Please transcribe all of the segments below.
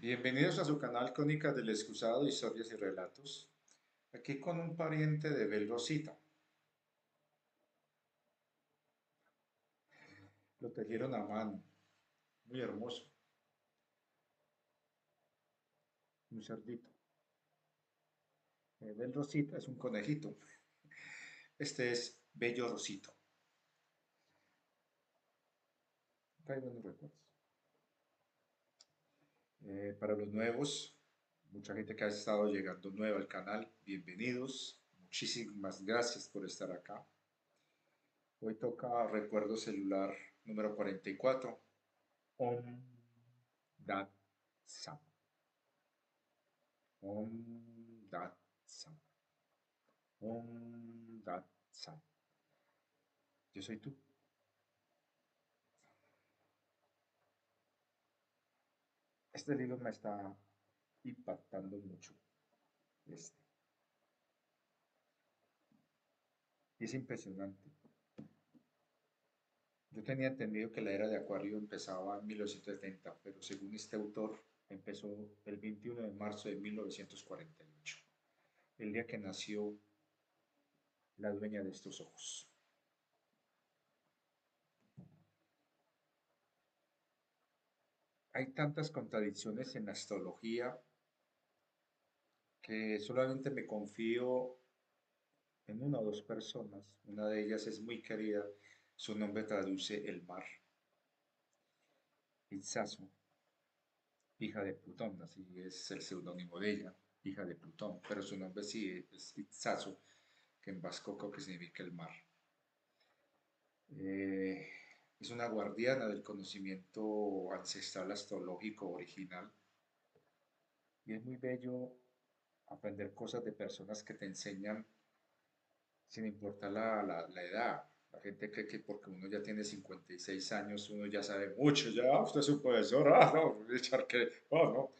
Bienvenidos a su canal Crónicas del Excusado, Historias y Relatos. Aquí con un pariente de Bel Rosita. Lo tejieron a mano, muy hermoso, un cerdito. Bel Rosita es un conejito. Este es Bello Rosito. Trae buenos recuerdos. Para los nuevos, mucha gente que ha estado llegando nueva al canal, bienvenidos. Muchísimas gracias por estar acá. Hoy toca recuerdo celular número 44. Om Dat Sam. Om Dat Sam. Om Dat Sam. Yo soy tú. Este libro me está impactando mucho. Este. Y es impresionante. Yo tenía entendido que la era de Acuario empezaba en 1970, pero según este autor empezó el 21 de marzo de 1948, el día que nació la dueña de estos ojos. Hay tantas contradicciones en la astrología que solamente me confío en una o dos personas. Una de ellas es muy querida, su nombre traduce el mar. Itzazo, hija de Plutón, así es el seudónimo de ella, hija de Plutón, pero su nombre sí es Itzazo, que en vasco creo que significa el mar. Eh, es una guardiana del conocimiento ancestral astrológico original y es muy bello aprender cosas de personas que te enseñan sin importar la edad. La gente cree que porque uno ya tiene 56 años, uno ya sabe mucho, ya, usted es un profesor, no, Richard, que, no,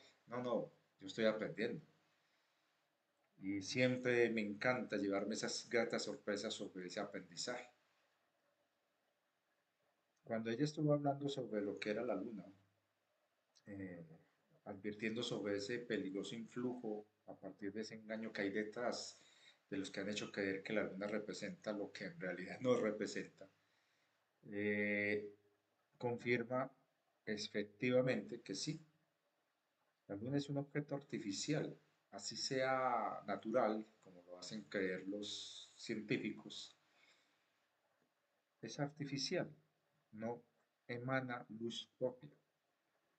yo estoy aprendiendo. Y siempre me encanta llevarme esas gratas sorpresas sobre ese aprendizaje. Cuando ella estuvo hablando sobre lo que era la luna, eh, advirtiendo sobre ese peligroso influjo a partir de ese engaño que hay detrás de los que han hecho creer que la luna representa lo que en realidad no representa, eh, confirma efectivamente que sí, la luna es un objeto artificial, así sea natural, como lo hacen creer los científicos, es artificial, no emana luz propia,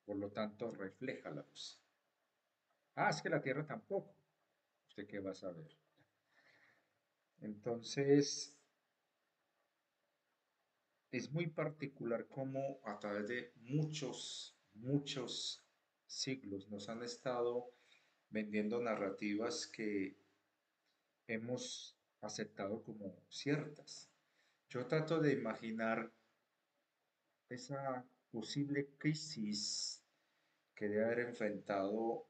por lo tanto refleja la luz. Ah, es que la Tierra tampoco. ¿Usted qué va a saber? Entonces, es muy particular cómo a través de muchos siglos nos han estado vendiendo narrativas que hemos aceptado como ciertas. Yo trato de imaginar esa posible crisis que debe haber enfrentado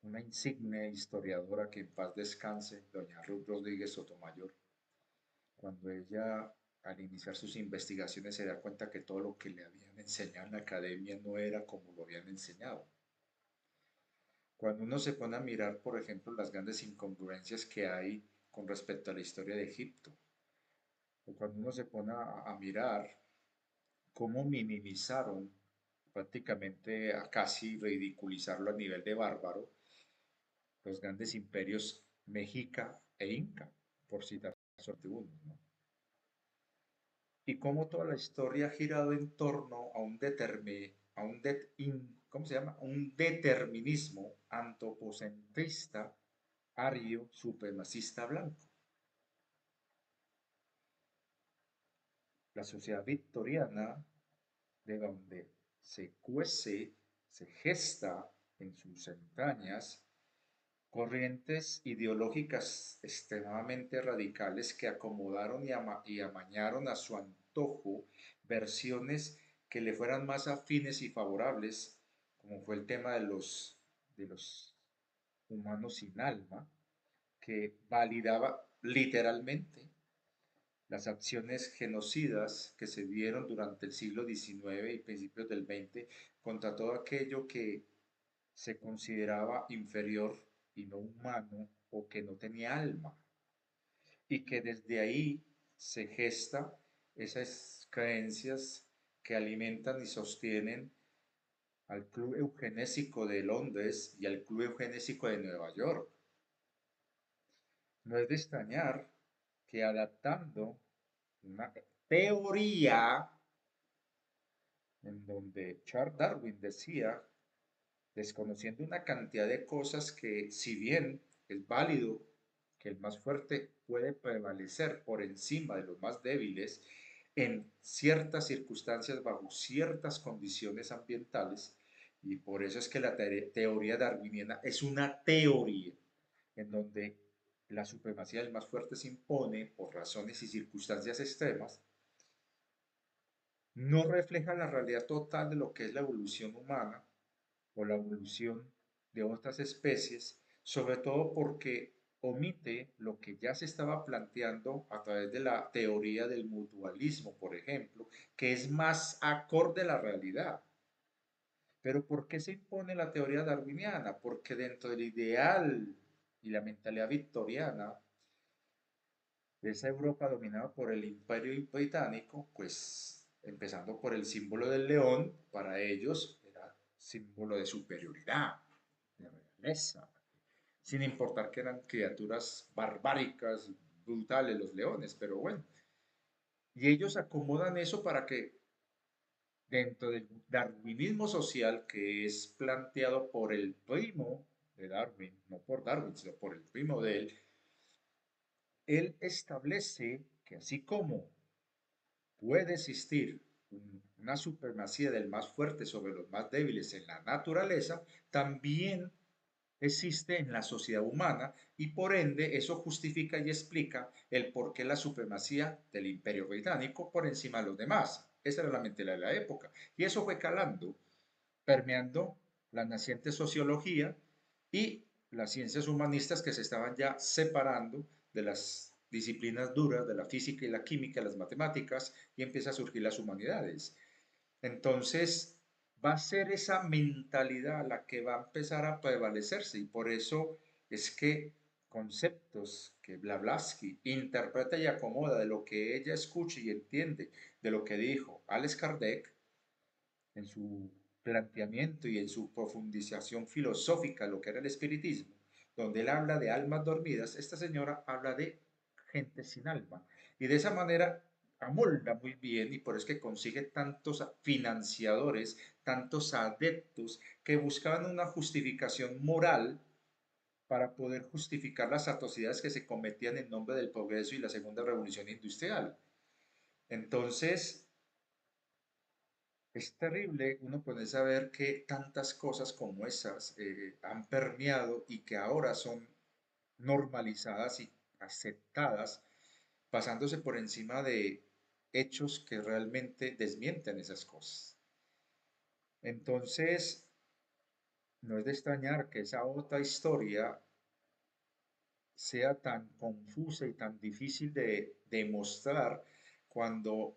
una insigne historiadora que en paz descanse, doña Ruth Rodríguez Sotomayor, cuando ella al iniciar sus investigaciones se da cuenta que todo lo que le habían enseñado en la academia no era como lo habían enseñado. Cuando uno se pone a mirar, por ejemplo, las grandes incongruencias que hay con respecto a la historia de Egipto, o cuando uno se pone a mirar cómo minimizaron prácticamente a casi ridiculizarlo a nivel de bárbaro los grandes imperios mexica e inca, por citar suerte uno, ¿no? Y cómo toda la historia ha girado en torno ¿cómo se llama? Un determinismo antropocentrista, ario, supremacista blanco. La sociedad victoriana, de donde se cuece, se gesta en sus entrañas corrientes ideológicas extremadamente radicales que acomodaron y amañaron a su antojo versiones que le fueran más afines y favorables, como fue el tema de los humanos sin alma, que validaba literalmente las acciones genocidas que se dieron durante el siglo XIX y principios del XX contra todo aquello que se consideraba inferior y no humano o que no tenía alma. Y que desde ahí se gesta esas creencias que alimentan y sostienen al Club Eugenésico de Londres y al Club Eugenésico de Nueva York. No es de extrañar que adaptando una teoría en donde Charles Darwin decía, desconociendo una cantidad de cosas que si bien es válido que el más fuerte puede prevalecer por encima de los más débiles en ciertas circunstancias, bajo ciertas condiciones ambientales, y por eso es que la teoría darwiniana es una teoría en donde la supremacía del más fuerte se impone por razones y circunstancias extremas, no refleja la realidad total de lo que es la evolución humana o la evolución de otras especies, sobre todo porque omite lo que ya se estaba planteando a través de la teoría del mutualismo, por ejemplo, que es más acorde a la realidad. Pero ¿por qué se impone la teoría darwiniana? Porque dentro del ideal y la mentalidad victoriana de esa Europa dominada por el Imperio Británico, pues empezando por el símbolo del león, para ellos era símbolo de superioridad, de realeza, sin importar que eran criaturas barbáricas, brutales los leones, pero bueno. Y ellos acomodan eso para que dentro del darwinismo social que es planteado por el primo de Darwin, no por Darwin, sino por el primo de él establece que así como puede existir una supremacía del más fuerte sobre los más débiles en la naturaleza, también existe en la sociedad humana y por ende eso justifica y explica el por qué la supremacía del imperio británico por encima de los demás. Esa era la mentalidad de la época. Y eso fue calando, permeando la naciente sociología y las ciencias humanistas que se estaban ya separando de las disciplinas duras de la física y la química, las matemáticas, y empieza a surgir las humanidades. Entonces, va a ser esa mentalidad la que va a empezar a prevalecerse y por eso es que conceptos que Blavatsky interpreta y acomoda de lo que ella escucha y entiende de lo que dijo Alex Kardec en su planteamiento y en su profundización filosófica, lo que era el espiritismo, donde él habla de almas dormidas, esta señora habla de gente sin alma. Y de esa manera amolda muy bien y por eso es que consigue tantos financiadores, tantos adeptos que buscaban una justificación moral para poder justificar las atrocidades que se cometían en nombre del progreso y la segunda revolución industrial. Entonces, es terrible uno ponerse a ver que tantas cosas como esas han permeado y que ahora son normalizadas y aceptadas, pasándose por encima de hechos que realmente desmienten esas cosas. Entonces, no es de extrañar que esa otra historia sea tan confusa y tan difícil de demostrar cuando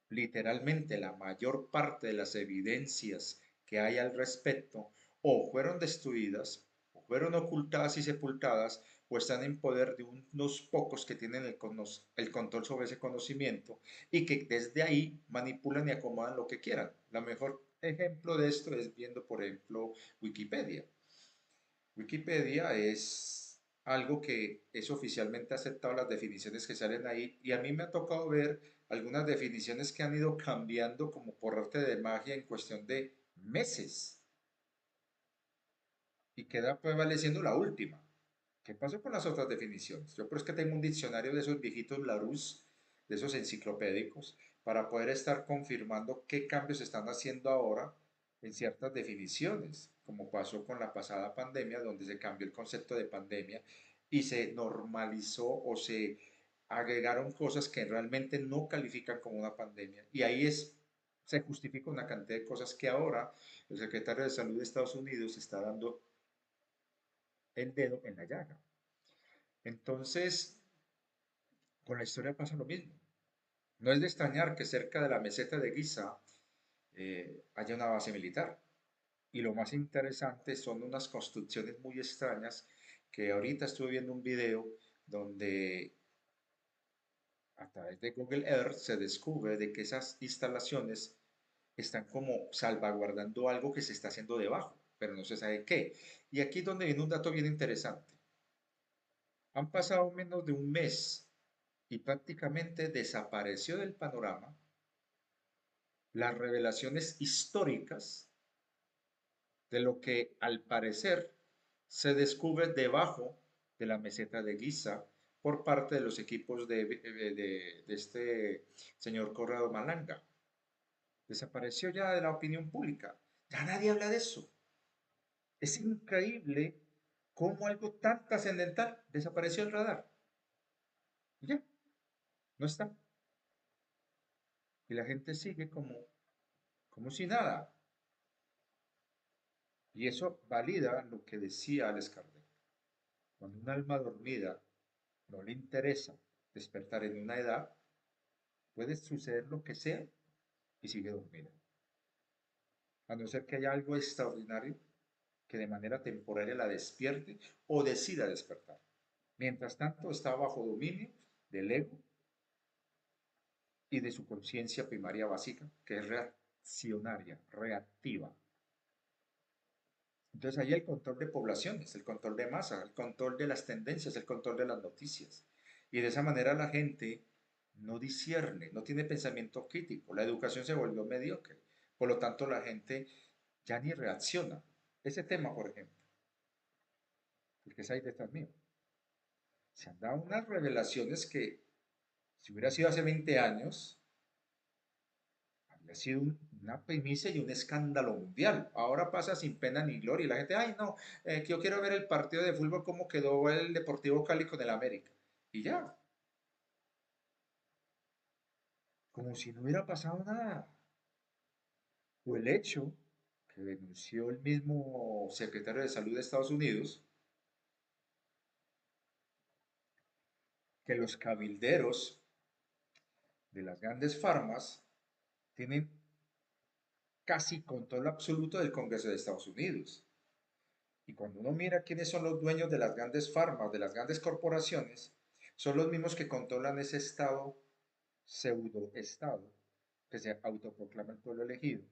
literalmente la mayor parte de las evidencias que hay al respecto o fueron destruidas, o fueron ocultadas y sepultadas, o están en poder de unos pocos que tienen el control sobre ese conocimiento y que desde ahí manipulan y acomodan lo que quieran. El mejor ejemplo de esto es viendo, por ejemplo, Wikipedia. Wikipedia es algo que es oficialmente aceptado las definiciones que salen ahí y a mí me ha tocado ver algunas definiciones que han ido cambiando como por arte de magia en cuestión de meses y queda prevaleciendo la última. ¿Qué pasó con las otras definiciones? Yo por es que tengo un diccionario de esos viejitos Larousse, de esos enciclopédicos, para poder estar confirmando qué cambios se están haciendo ahora en ciertas definiciones, como pasó con la pasada pandemia, donde se cambió el concepto de pandemia y se normalizó o se agregaron cosas que realmente no califican como una pandemia. Y ahí se justifica una cantidad de cosas que ahora el secretario de Salud de Estados Unidos está dando el dedo en la llaga. Entonces, con la historia pasa lo mismo. No es de extrañar que cerca de la meseta de Giza haya una base militar. Y lo más interesante son unas construcciones muy extrañas que ahorita estuve viendo un video donde a través de Google Earth se descubre de que esas instalaciones están como salvaguardando algo que se está haciendo debajo, pero no se sabe qué. Y aquí es donde viene un dato bien interesante. Han pasado menos de un mes y prácticamente desapareció del panorama las revelaciones históricas de lo que al parecer se descubre debajo de la meseta de Giza por parte de los equipos de este señor Corrado Malanga. Desapareció ya de la opinión pública. Ya nadie habla de eso. Es increíble cómo algo tan trascendental desapareció del radar. Y ya, no está. Y la gente sigue como si nada. Y eso valida lo que decía Alex Kardec. Cuando un alma dormida no le interesa despertar en una edad, puede suceder lo que sea y sigue dormida. A no ser que haya algo extraordinario que de manera temporaria la despierte o decida despertar. Mientras tanto, está bajo dominio del ego y de su conciencia primaria básica, que es reaccionaria, reactiva. Entonces ahí el control de poblaciones, el control de masa, el control de las tendencias, el control de las noticias. Y de esa manera la gente no discierne, no tiene pensamiento crítico, la educación se volvió mediocre. Por lo tanto, la gente ya ni reacciona. Ese tema, por ejemplo, el que es ahí detrás mío, se han dado unas revelaciones que, si hubiera sido hace 20 años, habría sido una primicia y un escándalo mundial. Ahora pasa sin pena ni gloria y la gente, ay no, que yo quiero ver el partido de fútbol cómo quedó el Deportivo Cali con el América. Y ya, como si no hubiera pasado nada. O el hecho que denunció el mismo secretario de Salud de Estados Unidos, que los cabilderos de las grandes farmas tienen casi control absoluto del Congreso de Estados Unidos. Y cuando uno mira quiénes son los dueños de las grandes farmas, de las grandes corporaciones, son los mismos que controlan ese Estado, pseudo-Estado, que se autoproclama el pueblo elegido.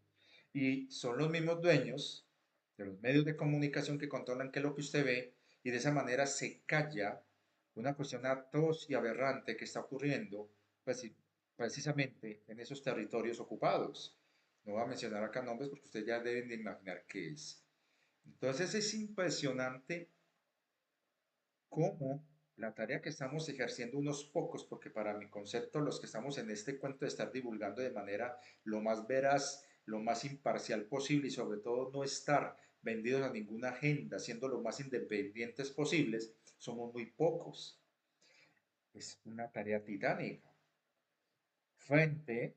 Y son los mismos dueños de los medios de comunicación que controlan qué es lo que usted ve, y de esa manera se calla una cuestión atroz y aberrante que está ocurriendo precisamente en esos territorios ocupados. No voy a mencionar acá nombres porque ustedes ya deben de imaginar qué es. Entonces es impresionante cómo la tarea que estamos ejerciendo unos pocos, porque para mi concepto los que estamos en este cuento de estar divulgando de manera lo más veraz, lo más imparcial posible y sobre todo no estar vendidos a ninguna agenda, siendo lo más independientes posibles, somos muy pocos. Es una tarea titánica frente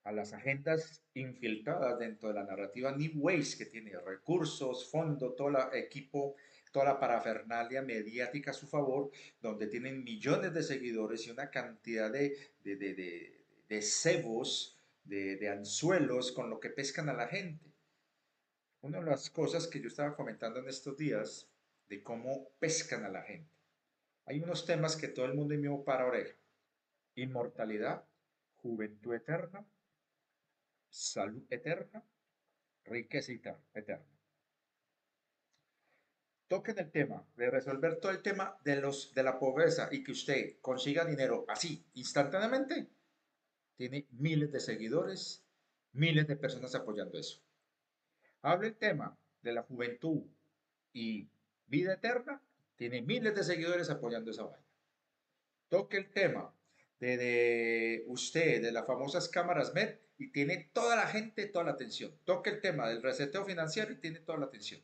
a las agendas infiltradas dentro de la narrativa New Ways, que tiene recursos, fondo, todo el equipo, toda la parafernalia mediática a su favor, donde tienen millones de seguidores y una cantidad de cebos, de anzuelos con lo que pescan a la gente. Una de las cosas que yo estaba comentando en estos días de cómo pescan a la gente. Hay unos temas que todo el mundo mismo para oreja. Inmortalidad, juventud eterna, salud eterna, riqueza eterna. Toquen el tema de resolver todo el tema de la pobreza y que usted consiga dinero así, instantáneamente. Tiene miles de seguidores, miles de personas apoyando eso. Hable el tema de la juventud y vida eterna, tiene miles de seguidores apoyando esa vaina. Toque el tema de usted, de las famosas cámaras MED, y tiene toda la gente, toda la atención. Toque el tema del reseteo financiero y tiene toda la atención.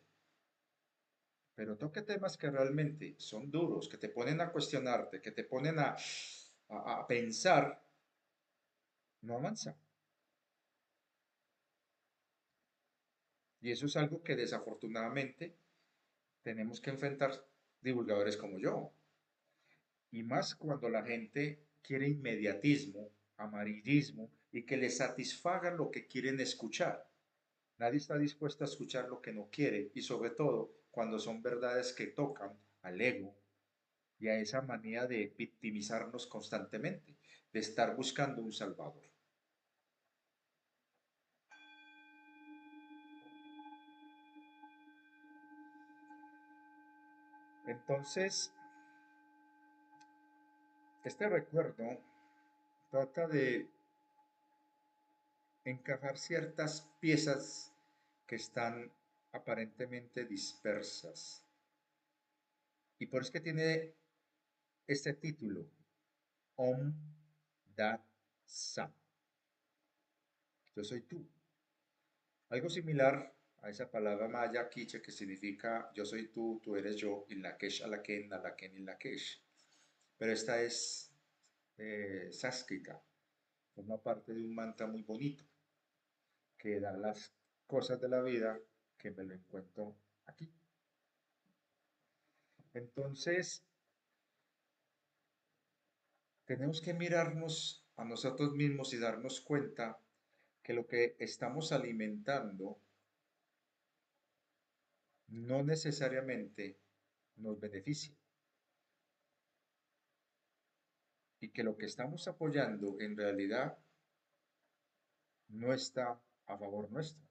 Pero toque temas que realmente son duros, que te ponen a cuestionarte, que te ponen a pensar, no avanza. Y eso es algo que desafortunadamente tenemos que enfrentar divulgadores como yo. Y más cuando la gente quiere inmediatismo, amarillismo y que les satisfagan lo que quieren escuchar. Nadie está dispuesto a escuchar lo que no quiere y sobre todo cuando son verdades que tocan al ego y a esa manía de victimizarnos constantemente, de estar buscando un salvador. Entonces, este recuerdo trata de encajar ciertas piezas que están aparentemente dispersas. Y por eso es que tiene este título, Om Dat Sam. Yo soy tú. Algo similar a esa palabra maya quiche que significa yo soy tú eres yo, y Lakesh Alaken, Alaken y Lakesh. Pero esta es sánscrita, forma parte de un mantra muy bonito que da las cosas de la vida que me lo encuentro aquí. Entonces, tenemos que mirarnos a nosotros mismos y darnos cuenta que lo que estamos alimentando no necesariamente nos beneficia y que lo que estamos apoyando en realidad no está a favor nuestro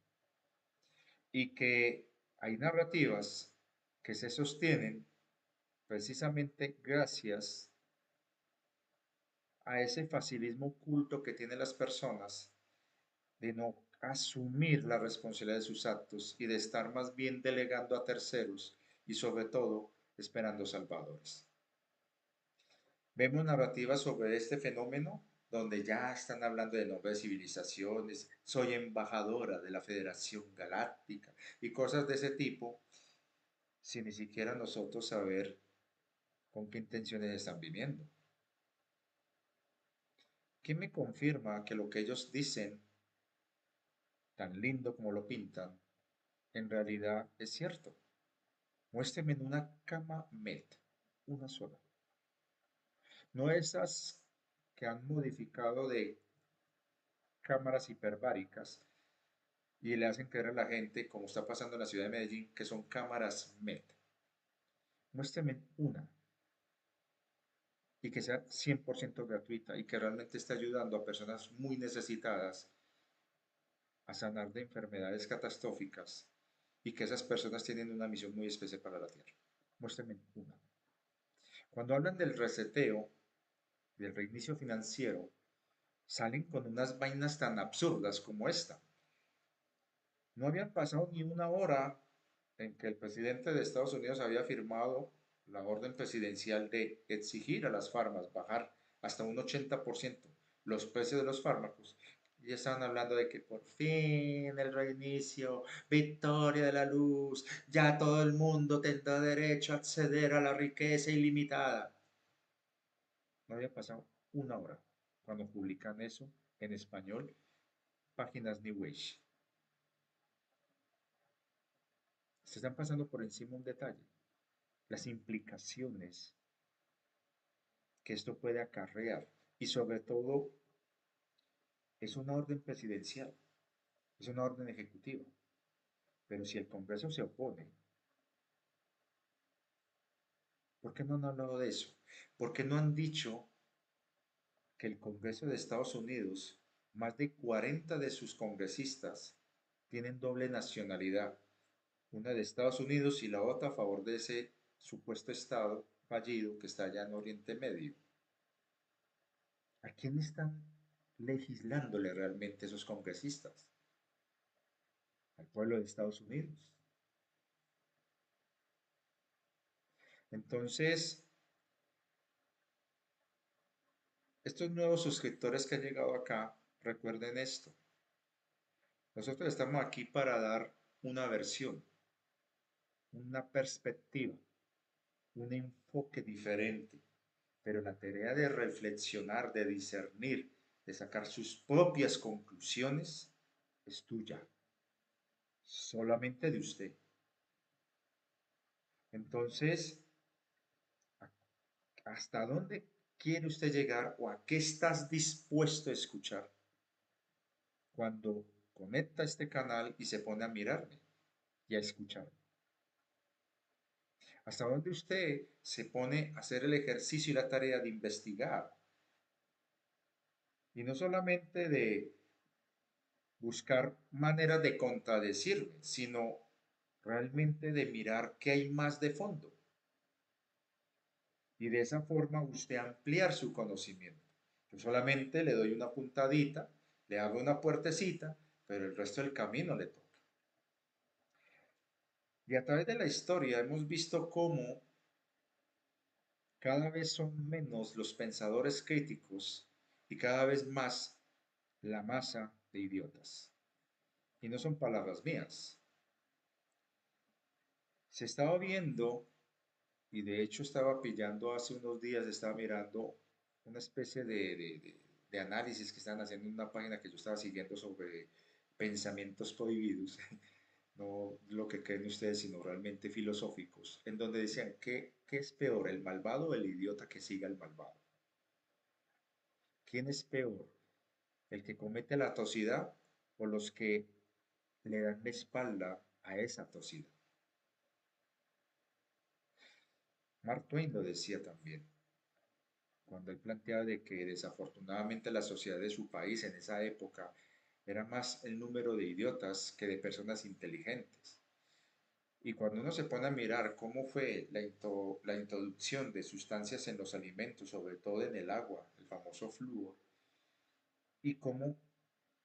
y que hay narrativas que se sostienen precisamente gracias a ese facilismo oculto que tienen las personas de no asumir la responsabilidad de sus actos y de estar más bien delegando a terceros y sobre todo esperando salvadores. Vemos narrativas sobre este fenómeno donde ya están hablando de nuevas civilizaciones, soy embajadora de la Federación Galáctica y cosas de ese tipo, sin ni siquiera nosotros saber con qué intenciones están viviendo. ¿Qué me confirma que lo que ellos dicen, tan lindo como lo pintan, en realidad es cierto? Muéstrame en una cama MED, una sola. No esas que han modificado de cámaras hiperbáricas y le hacen creer a la gente, como está pasando en la ciudad de Medellín, que son cámaras MED. Muéstrame una y que sea 100% gratuita y que realmente esté ayudando a personas muy necesitadas a sanar de enfermedades catastróficas y que esas personas tienen una misión muy especial para la Tierra. Muéstrame una. Cuando hablan del reseteo, del reinicio financiero, salen con unas vainas tan absurdas como esta. No habían pasado ni una hora en que el presidente de Estados Unidos había firmado la orden presidencial de exigir a las farmas bajar hasta un 80% los precios de los fármacos. Y estaban hablando de que por fin el reinicio, victoria de la luz, ya todo el mundo tendrá derecho a acceder a la riqueza ilimitada. No había pasado una hora cuando publican eso en español, páginas New Age. Se están pasando por encima un detalle, las implicaciones que esto puede acarrear y sobre todo es una orden presidencial, es una orden ejecutiva, pero si el Congreso se opone, ¿por qué no han hablado de eso? ¿Por qué no han dicho que el Congreso de Estados Unidos, más de 40 de sus congresistas tienen doble nacionalidad, una de Estados Unidos y la otra a favor de ese supuesto Estado fallido que está allá en Oriente Medio? ¿A quién están legislándole realmente esos congresistas? Al pueblo de Estados Unidos. Entonces, estos nuevos suscriptores que han llegado acá, recuerden esto. Nosotros estamos aquí para dar una versión, una perspectiva, un enfoque diferente. Pero la tarea de reflexionar, de discernir, de sacar sus propias conclusiones es tuya, solamente de usted. Entonces, ¿hasta dónde quiere usted llegar o a qué estás dispuesto a escuchar cuando conecta este canal y se pone a mirarme y a escucharme? ¿Hasta dónde usted se pone a hacer el ejercicio y la tarea de investigar? Y no solamente de buscar maneras de contradecirme, sino realmente de mirar qué hay más de fondo. Y de esa forma usted ampliar su conocimiento. Yo solamente le doy una puntadita, le hago una puertecita, pero el resto del camino le toca. Y a través de la historia hemos visto cómo cada vez son menos los pensadores críticos y cada vez más la masa de idiotas. Y no son palabras mías. Se estaba viendo, y de hecho estaba pillando hace unos días, estaba mirando una especie de análisis que estaban haciendo en una página que yo estaba siguiendo sobre pensamientos prohibidos, no lo que creen ustedes, sino realmente filosóficos, en donde decían, ¿qué es peor, el malvado o el idiota que siga al malvado? ¿Quién es peor, el que comete la atrocidad o los que le dan la espalda a esa atrocidad? Mark Twain lo decía también, cuando él planteaba de que desafortunadamente la sociedad de su país en esa época era más el número de idiotas que de personas inteligentes. Y cuando uno se pone a mirar cómo fue la introducción de sustancias en los alimentos, sobre todo en el agua, el famoso flúor, y cómo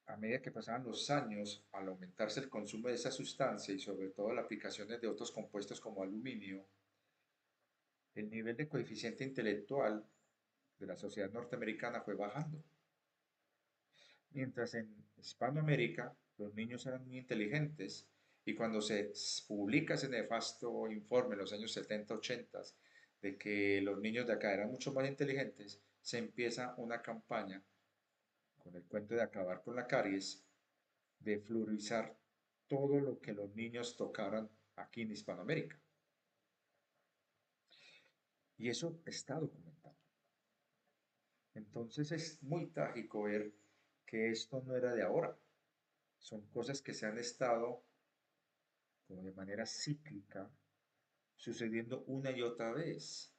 a medida que pasaban los años, al aumentarse el consumo de esa sustancia y sobre todo las aplicaciones de otros compuestos como aluminio, el nivel de coeficiente intelectual de la sociedad norteamericana fue bajando. Mientras en Hispanoamérica los niños eran muy inteligentes y cuando se publica ese nefasto informe en los años 70-80 de que los niños de acá eran mucho más inteligentes, se empieza una campaña con el cuento de acabar con la caries, de fluorizar todo lo que los niños tocaran aquí en Hispanoamérica. Y eso está documentado. Entonces es muy trágico ver que esto no era de ahora. Son cosas que se han estado como de manera cíclica sucediendo una y otra vez.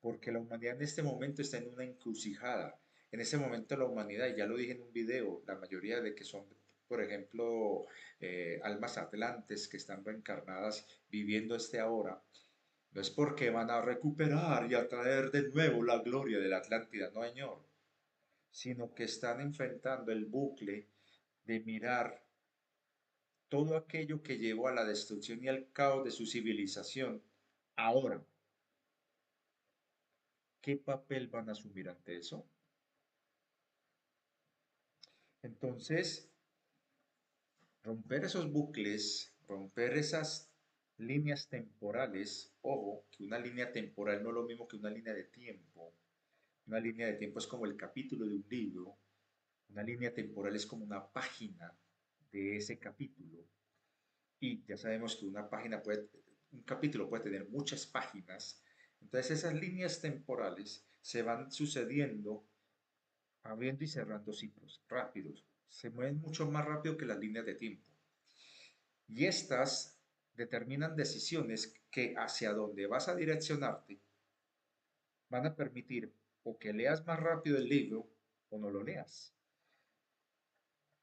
Porque la humanidad en este momento está en una encrucijada. En este momento la humanidad, y ya lo dije en un video, la mayoría de que son, por ejemplo, almas atlantes que están reencarnadas viviendo este ahora, no es porque van a recuperar y a traer de nuevo la gloria de la Atlántida, no señor, sino que están enfrentando el bucle de mirar todo aquello que llevó a la destrucción y al caos de su civilización. Ahora, ¿qué papel van a asumir ante eso? Entonces, romper esos bucles, romper esas líneas temporales, ojo, que una línea temporal no es lo mismo que una línea de tiempo. Una línea de tiempo es como el capítulo de un libro, una línea temporal es como una página de ese capítulo. Y ya sabemos que un capítulo puede tener muchas páginas. Entonces esas líneas temporales se van sucediendo, abriendo y cerrando ciclos rápidos. Se mueven mucho más rápido que las líneas de tiempo. Y estas determinan decisiones que hacia donde vas a direccionarte van a permitir o que leas más rápido el libro o no lo leas.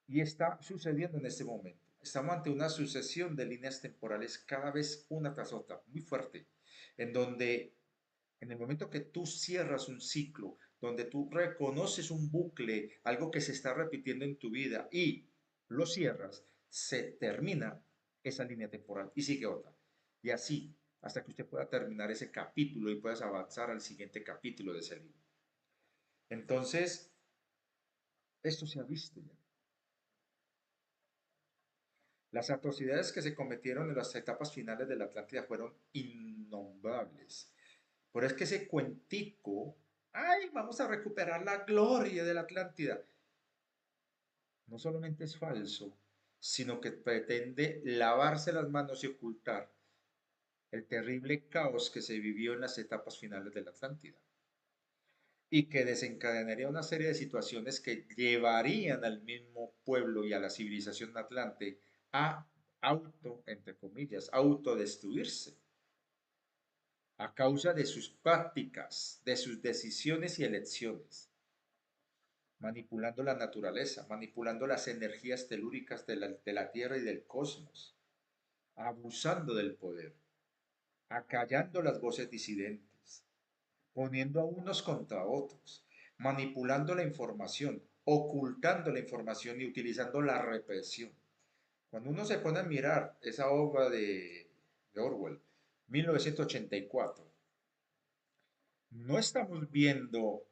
Y está sucediendo en este momento. Estamos ante una sucesión de líneas temporales cada vez una tras otra, muy fuerte, en donde en el momento que tú cierras un ciclo, donde tú reconoces un bucle, algo que se está repitiendo en tu vida y lo cierras, se termina esa línea temporal y sigue otra. Y así, hasta que usted pueda terminar ese capítulo y puedas avanzar al siguiente capítulo de ese libro. Entonces, esto se ha visto ya. Las atrocidades que se cometieron en las etapas finales de la Atlántida fueron innombrables. Por eso es que ese cuentico, ay, vamos a recuperar la gloria de la Atlántida, no solamente es falso, sino que pretende lavarse las manos y ocultar el terrible caos que se vivió en las etapas finales de la Atlántida. y que desencadenaría una serie de situaciones que llevarían al mismo pueblo y a la civilización atlante a entre comillas, autodestruirse a causa de sus prácticas, de sus decisiones y elecciones, manipulando la naturaleza, manipulando las energías telúricas de la Tierra y del cosmos, abusando del poder, acallando las voces disidentes, poniendo a unos contra otros, manipulando la información, ocultando la información y utilizando la represión. Cuando uno se pone a mirar esa obra de Orwell, 1984, no estamos viendo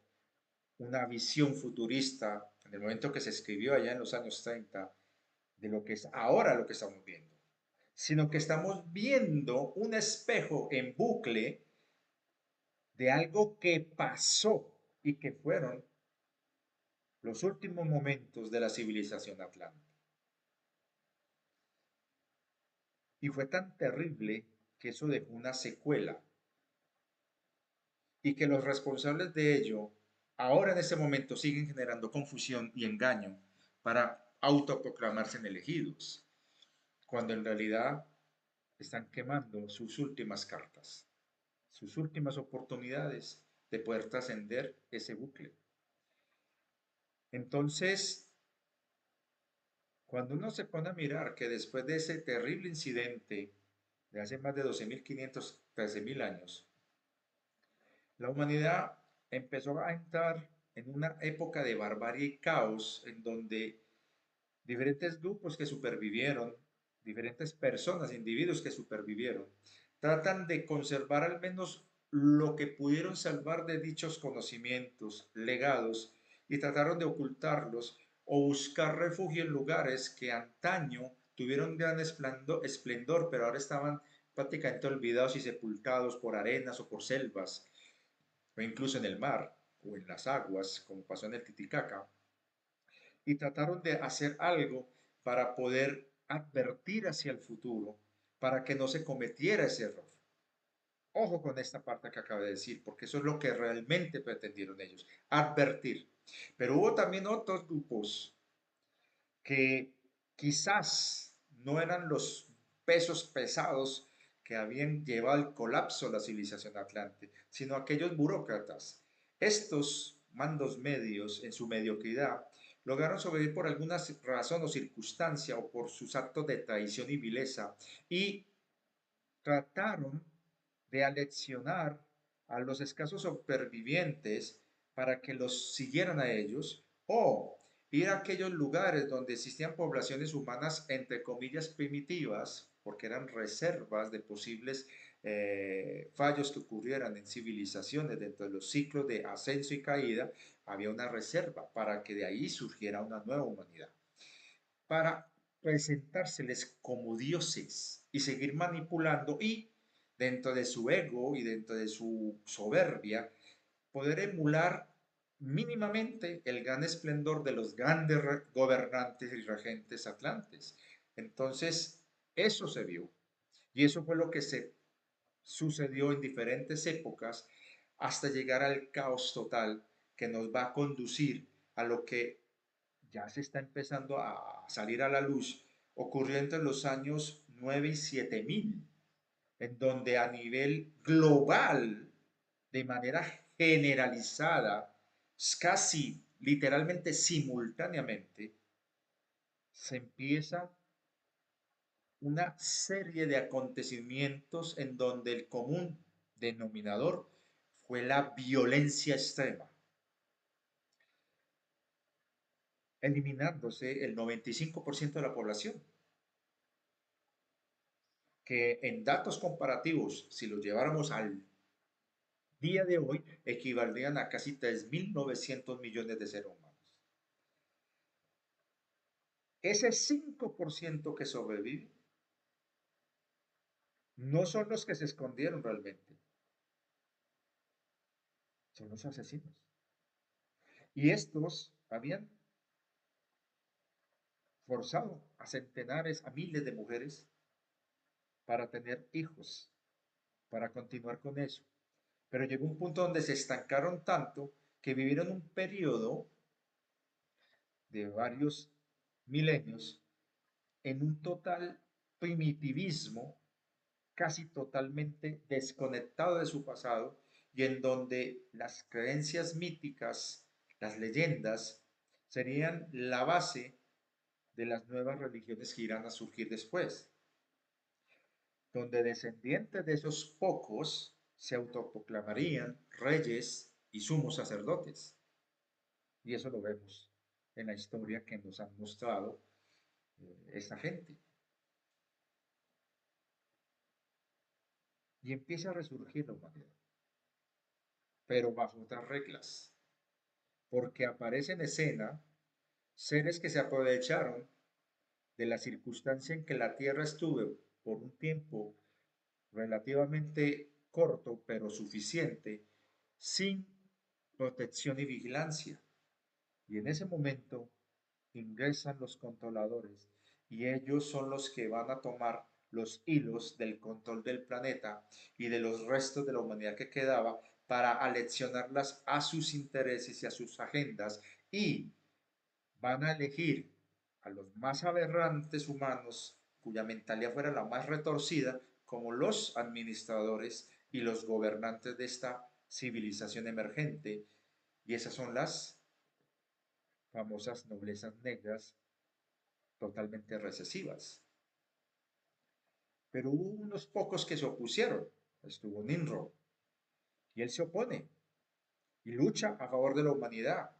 una visión futurista en el momento que se escribió allá en los años 30 de lo que es ahora lo que estamos viendo, sino que estamos viendo un espejo en bucle de algo que pasó y que fueron los últimos momentos de la civilización atlante. Y fue tan terrible que eso dejó una secuela y que los responsables de ello ahora en este momento siguen generando confusión y engaño para autoproclamarse elegidos, cuando en realidad están quemando sus últimas cartas, sus últimas oportunidades de poder trascender ese bucle. Entonces, cuando uno se pone a mirar que después de ese terrible incidente de hace más de 12.500, 13.000 años, la humanidad empezó a entrar en una época de barbarie y caos en donde diferentes grupos que supervivieron, diferentes personas, individuos que supervivieron, tratan de conservar al menos lo que pudieron salvar de dichos conocimientos, legados, y trataron de ocultarlos o buscar refugio en lugares que antaño tuvieron gran esplendor, pero ahora estaban prácticamente olvidados y sepultados por arenas o por selvas, o incluso en el mar o en las aguas, como pasó en el Titicaca, y trataron de hacer algo para poder advertir hacia el futuro, para que no se cometiera ese error. Ojo con esta parte que acabo de decir, porque eso es lo que realmente pretendieron ellos, advertir. Pero hubo también otros grupos que quizás no eran los pesos pesados que habían llevado al colapso de la civilización atlante, sino aquellos burócratas. Estos mandos medios, en su mediocridad, lograron sobrevivir por alguna razón o circunstancia o por sus actos de traición y vileza y trataron de aleccionar a los escasos supervivientes para que los siguieran a ellos o ir a aquellos lugares donde existían poblaciones humanas entre comillas primitivas, porque eran reservas de posibles fallos que ocurrieran en civilizaciones dentro de los ciclos de ascenso y caída, había una reserva para que de ahí surgiera una nueva humanidad para presentárseles como dioses y seguir manipulando y dentro de su ego y dentro de su soberbia poder emular mínimamente el gran esplendor de los grandes gobernantes y regentes atlantes. Entonces, eso se vio y eso fue lo que se sucedió en diferentes épocas hasta llegar al caos total que nos va a conducir a lo que ya se está empezando a salir a la luz, ocurrió entre los años 9 y 7000, en donde a nivel global, de manera generalizada, casi literalmente simultáneamente, se empieza una serie de acontecimientos en donde el común denominador fue la violencia extrema, eliminándose el 95% de la población, que en datos comparativos, si los lleváramos al día de hoy, equivaldrían a casi 3.900 millones de seres humanos. Ese 5% que sobrevive no son los que se escondieron realmente, son los asesinos. Y estos habían forzado a centenares, a miles de mujeres para tener hijos, para continuar con eso. Pero llegó un punto donde se estancaron tanto que vivieron un periodo de varios milenios en un total primitivismo, casi totalmente desconectado de su pasado, y en donde las creencias míticas, las leyendas, serían la base de las nuevas religiones que irán a surgir después, donde descendientes de esos pocos se autoproclamarían reyes y sumos sacerdotes. Y eso lo vemos en la historia que nos han mostrado esta gente. Y empieza a resurgir la humanidad, pero bajo otras reglas, porque aparece en escena seres que se aprovecharon de la circunstancia en que la Tierra estuvo por un tiempo relativamente corto, pero suficiente, sin protección y vigilancia. Y en ese momento ingresan los controladores y ellos son los que van a tomar los hilos del control del planeta y de los restos de la humanidad que quedaba para aleccionarlas a sus intereses y a sus agendas, y van a elegir a los más aberrantes humanos cuya mentalidad fuera la más retorcida como los administradores y los gobernantes de esta civilización emergente. Y esas son las famosas noblezas negras totalmente recesivas. Pero hubo unos pocos que se opusieron. Estuvo Nimrod y él se opone y lucha a favor de la humanidad.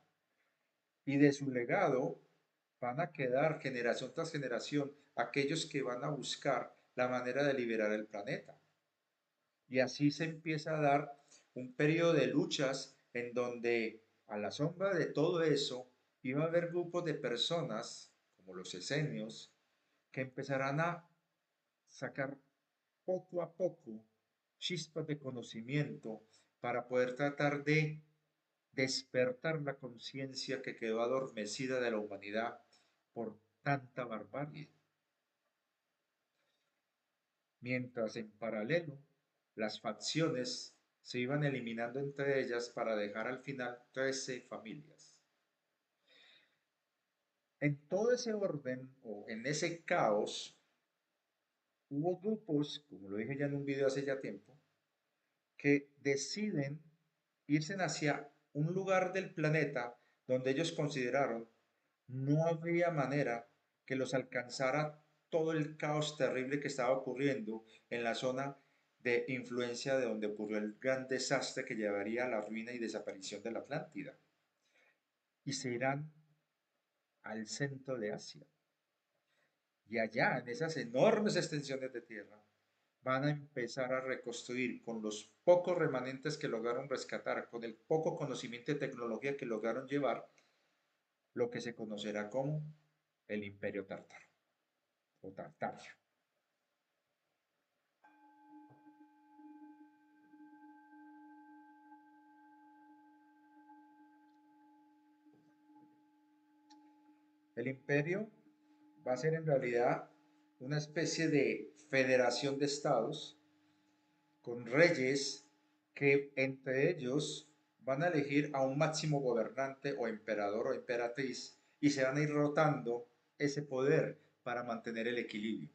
Y de su legado van a quedar generación tras generación aquellos que van a buscar la manera de liberar el planeta. Y así se empieza a dar un periodo de luchas en donde a la sombra de todo eso iba a haber grupos de personas, como los esenios, que empezarán a sacar poco a poco chispas de conocimiento para poder tratar de despertar la conciencia que quedó adormecida de la humanidad por tanta barbarie. Mientras en paralelo las facciones se iban eliminando entre ellas para dejar al final 13 familias. En todo ese orden o en ese caos hubo grupos, como lo dije ya en un video hace ya tiempo, que deciden irse hacia un lugar del planeta donde ellos consideraron no habría manera que los alcanzara todo el caos terrible que estaba ocurriendo en la zona de influencia de donde ocurrió el gran desastre que llevaría a la ruina y desaparición de la Atlántida. Y se irán al centro de Asia. Y allá, en esas enormes extensiones de tierra, van a empezar a reconstruir con los pocos remanentes que lograron rescatar, con el poco conocimiento y tecnología que lograron llevar, lo que se conocerá como el Imperio Tártaro o Tartaria. El imperio va a ser en realidad una especie de federación de estados con reyes que entre ellos van a elegir a un máximo gobernante o emperador o emperatriz y se van a ir rotando ese poder para mantener el equilibrio.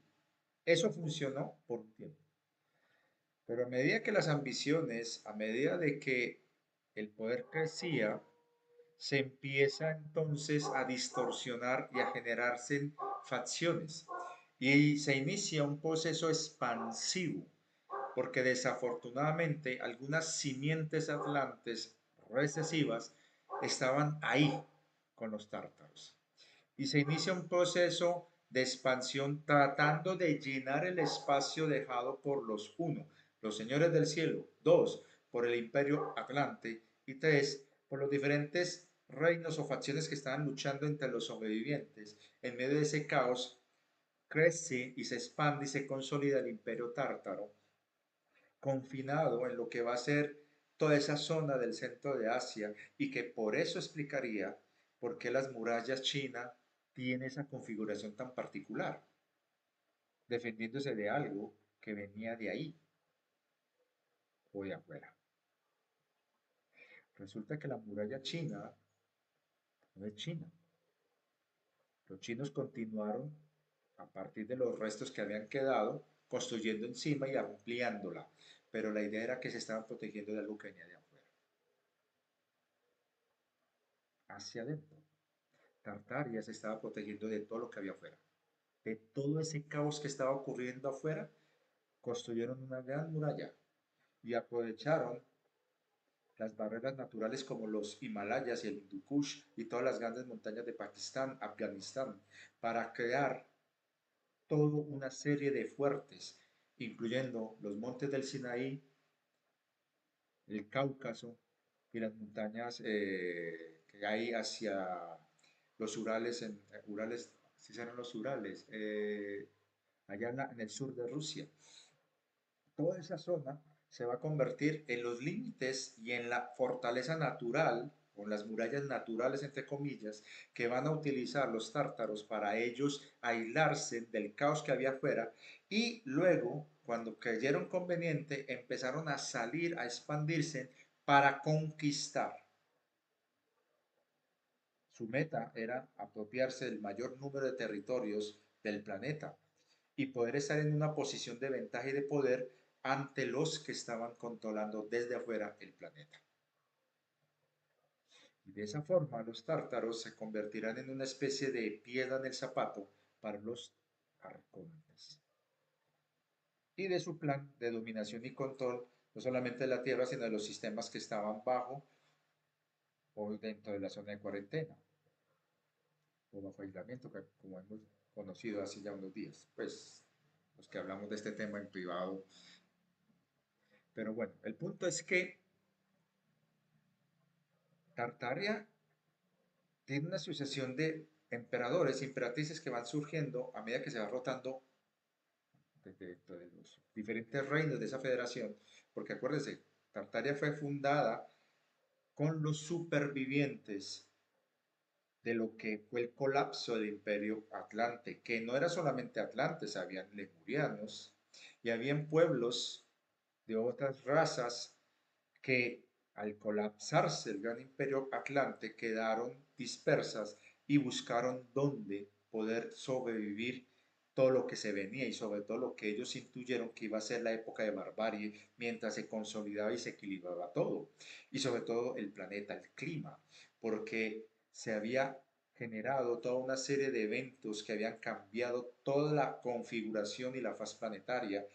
Eso funcionó por un tiempo. Pero a medida que las ambiciones, a medida de que el poder crecía, se empieza entonces a distorsionar y a generarse facciones. Y se inicia un proceso expansivo, porque desafortunadamente algunas simientes atlantes recesivas estaban ahí con los tártaros. Y se inicia un proceso de expansión tratando de llenar el espacio dejado por los uno, los señores del cielo; dos, por el imperio atlante; y tres, por los diferentes reinos o facciones que estaban luchando entre los sobrevivientes. En medio de ese caos crece y se expande y se consolida el imperio tártaro, confinado en lo que va a ser toda esa zona del centro de Asia, y que por eso explicaría por qué las murallas chinas tienen esa configuración tan particular, defendiéndose de algo que venía de ahí o de afuera. Resulta que la muralla china no es China. Los chinos continuaron, a partir de los restos que habían quedado, construyendo encima y ampliándola. Pero la idea era que se estaban protegiendo de algo que venía de afuera, hacia adentro. Tartaria se estaba protegiendo de todo lo que había afuera. De todo ese caos que estaba ocurriendo afuera, construyeron una gran muralla y aprovecharon las barreras naturales como los Himalayas y el Hindu Kush y todas las grandes montañas de Pakistán, Afganistán, para crear toda una serie de fuertes, incluyendo los montes del Sinaí, el Cáucaso y las montañas que hay hacia los Urales, Urales, si serán los Urales, allá en el sur de Rusia. Toda esa zona se va a convertir en los límites y en la fortaleza natural, o en las murallas naturales, entre comillas, que van a utilizar los tártaros para ellos aislarse del caos que había afuera y luego, cuando creyeron conveniente, empezaron a salir, a expandirse para conquistar. Su meta era apropiarse del mayor número de territorios del planeta y poder estar en una posición de ventaja y de poder ante los que estaban controlando desde afuera el planeta. Y de esa forma los tártaros se convertirán en una especie de piedra en el zapato para los arcontes. Y de su plan de dominación y control, no solamente de la Tierra, sino de los sistemas que estaban bajo o dentro de la zona de cuarentena o bajo aislamiento, como hemos conocido hace ya unos días. Pues los que hablamos de este tema en privado. Pero bueno, el punto es que Tartaria tiene una sucesión de emperadores, imperatrices que van surgiendo a medida que se va rotando de los diferentes reinos de esa federación, porque acuérdense, Tartaria fue fundada con los supervivientes de lo que fue el colapso del imperio Atlante, que no era solamente atlantes, habían lemurianos y habían pueblos de otras razas que al colapsarse el gran imperio Atlante quedaron dispersas y buscaron dónde poder sobrevivir todo lo que se venía y sobre todo lo que ellos intuyeron que iba a ser la época de barbarie mientras se consolidaba y se equilibraba todo y sobre todo el planeta, el clima, porque se había generado toda una serie de eventos que habían cambiado toda la configuración y la faz planetaria,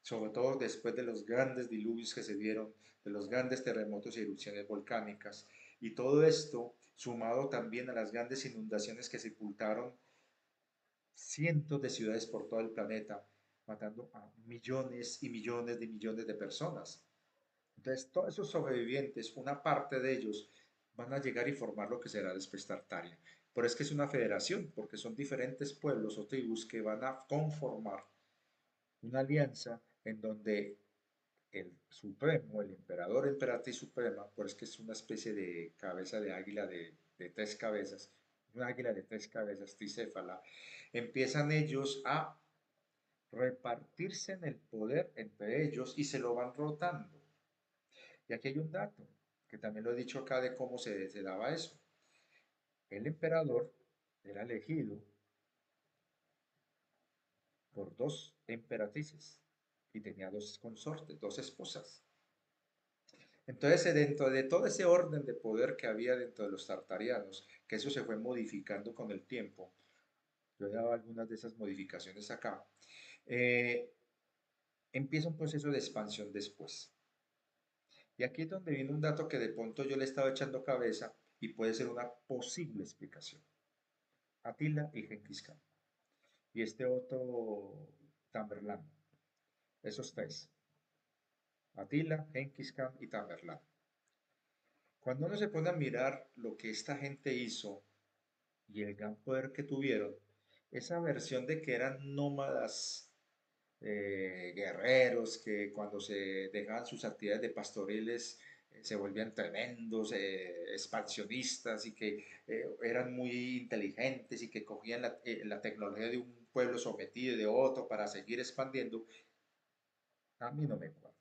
sobre todo después de los grandes diluvios que se dieron, de los grandes terremotos y erupciones volcánicas. Y todo esto sumado también a las grandes inundaciones que sepultaron cientos de ciudades por todo el planeta, matando a millones y millones de personas. Entonces, todos esos sobrevivientes, una parte de ellos, van a llegar y formar lo que será después Tartaria. Pero es que es una federación, porque son diferentes pueblos o tribus que van a conformar una alianza en donde el supremo, el emperador, emperatriz suprema, pues que es una especie de cabeza de águila de tres cabezas, una águila de tres cabezas, tricéfala, empiezan ellos a repartirse en el poder entre ellos y se lo van rotando. Y aquí hay un dato, que también lo he dicho acá de cómo se daba eso. El emperador era elegido por dos emperatrices y tenía dos consortes, dos esposas. Entonces, dentro de todo ese orden de poder que había dentro de los tartarianos, que eso se fue modificando con el tiempo, yo he dado algunas de esas modificaciones acá, eh, empieza un proceso de expansión después. Y aquí es donde viene un dato que de pronto yo le estaba echando cabeza y puede ser una posible explicación. Atila y Genghis Khan. Y este otro Tamerlán. Esos tres. Atila, Genghis Khan y Tamerlán. Cuando uno se pone a mirar lo que esta gente hizo y el gran poder que tuvieron, esa versión de que eran nómadas guerreros que cuando se dejaban sus actividades de pastoriles se volvían tremendos, expansionistas y que eran muy inteligentes y que cogían la tecnología de un pueblo sometido y de otro para seguir expandiendo, a mí no me cuadra.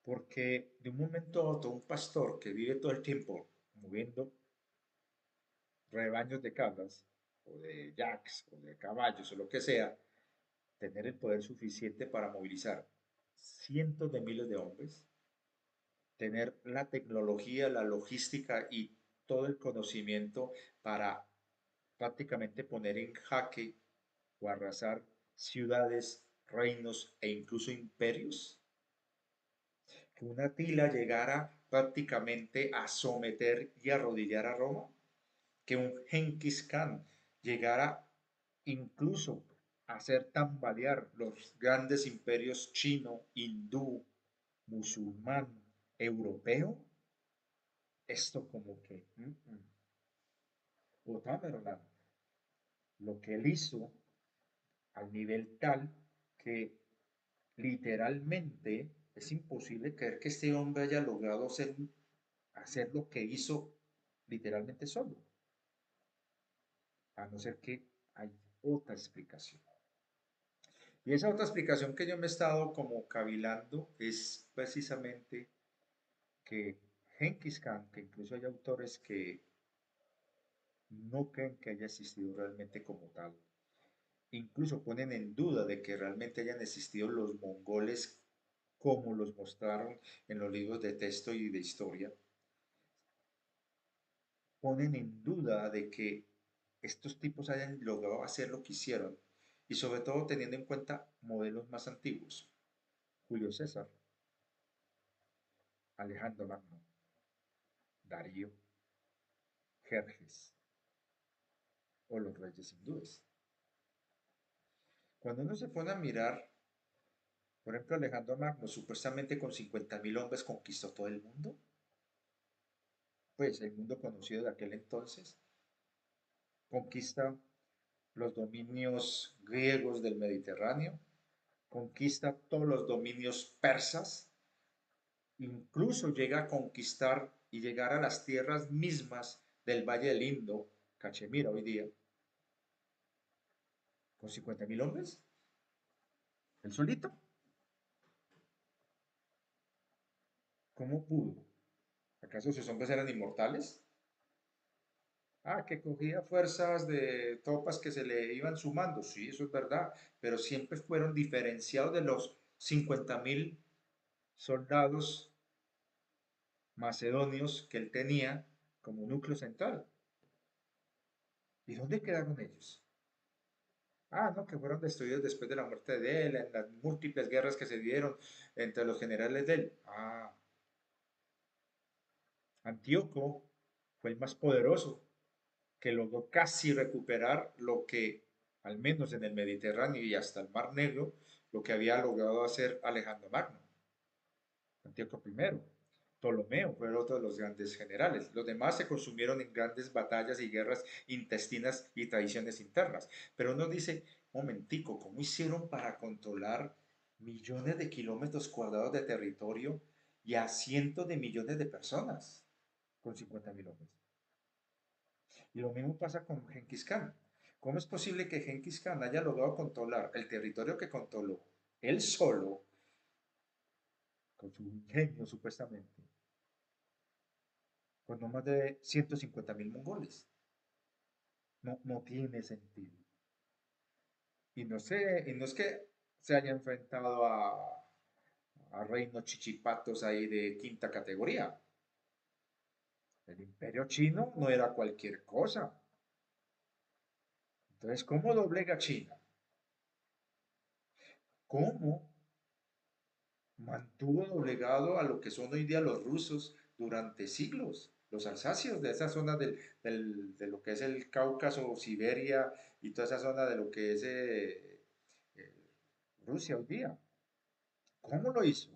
porque de un momento a otro un pastor que vive todo el tiempo moviendo rebaños de cabras o de yaks o de caballos o lo que sea, tener el poder suficiente para movilizar cientos de miles de hombres, tener la tecnología, la logística y todo el conocimiento para prácticamente poner en jaque o arrasar ciudades, reinos e incluso imperios, que una Atila llegara prácticamente a someter y arrodillar a Roma, que un Genghis Khan llegara incluso a hacer tambalear los grandes imperios chino, hindú, musulmán, europeo, esto como que, o Tamerlán, lo que él hizo al nivel tal que literalmente es imposible creer que este hombre haya logrado hacer lo que hizo literalmente solo, a no ser que hay otra explicación. Y esa otra explicación que yo me he estado como cavilando es precisamente que Genghis Khan, que incluso hay autores que no creen que haya existido realmente como tal, incluso ponen en duda de que realmente hayan existido los mongoles como los mostraron en los libros de texto y de historia, ponen en duda de que estos tipos hayan logrado hacer lo que hicieron y sobre todo teniendo en cuenta modelos más antiguos. Julio César, Alejandro Magno, Darío, Jerjes o los reyes hindúes. Cuando uno se pone a mirar, por ejemplo, Alejandro Magno supuestamente con 50.000 hombres conquistó todo el mundo, pues el mundo conocido de aquel entonces, conquista los dominios griegos del Mediterráneo, conquista todos los dominios persas, incluso llega a conquistar y llegar a las tierras mismas del Valle del Indo, Cachemira hoy día, con 50.000 hombres, el solito. ¿Cómo pudo? ¿Acaso sus hombres eran inmortales? Ah, que cogía fuerzas de tropas que se le iban sumando, sí, eso es verdad, pero siempre fueron diferenciados de los 50.000 soldados macedonios que él tenía como núcleo central. ¿Y dónde quedaron ellos? Ah, no, que fueron destruidos después de la muerte de él, en las múltiples guerras que se dieron entre los generales de él. Ah, Antíoco fue el más poderoso, que logró casi recuperar lo que, al menos en el Mediterráneo y hasta el Mar Negro, lo que había logrado hacer Alejandro Magno, Antíoco I. Ptolomeo fue otro de los grandes generales. Los demás se consumieron en grandes batallas y guerras intestinas y traiciones internas. Pero uno dice, momentico, ¿cómo hicieron para controlar millones de kilómetros cuadrados de territorio y a cientos de millones de personas con 50.000 hombres? Y lo mismo pasa con Genghis Khan. ¿Cómo es posible que Genghis Khan haya logrado controlar el territorio que controló él solo, con su ingenio supuestamente, con no más de 150.000 mongoles? No, no tiene sentido. Y no es que se haya enfrentado a reinos chichipatos ahí de quinta categoría. El imperio chino no era cualquier cosa. Entonces, ¿cómo doblega China? ¿Cómo mantuvo doblegado a lo que son hoy día los rusos durante siglos? Los alsacios de esa zona de lo que es el Cáucaso, Siberia y toda esa zona de lo que es eh, Rusia hoy día. ¿Cómo lo hizo?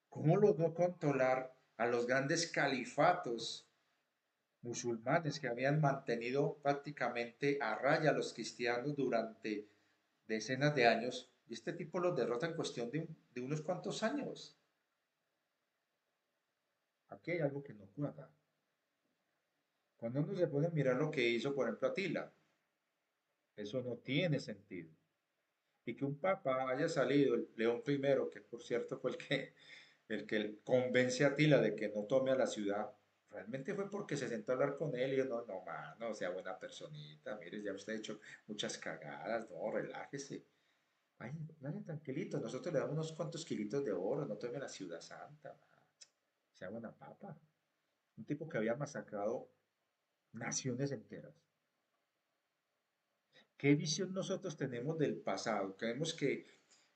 ¿Cómo logró controlar a los grandes califatos musulmanes que habían mantenido prácticamente a raya a los cristianos durante decenas de años? Y este tipo los derrota en cuestión de unos cuantos años. Aquí hay algo que no cuadra. Cuando uno se puede mirar lo que hizo, por ejemplo, Atila, eso no tiene sentido. Y que un papa haya salido, el León I, que por cierto fue el que el que convence a Atila de que no tome a la ciudad, realmente fue porque se sentó a hablar con él y yo, no, no, mano, sea buena personita, mire, ya usted ha hecho muchas cagadas, no, relájese. Ay, vaya tranquilito, nosotros le damos unos cuantos kilitos de oro, no tome la ciudad santa, mano, sea buena papa. Un tipo que había masacrado naciones enteras. ¿Qué visión nosotros tenemos del pasado? Creemos que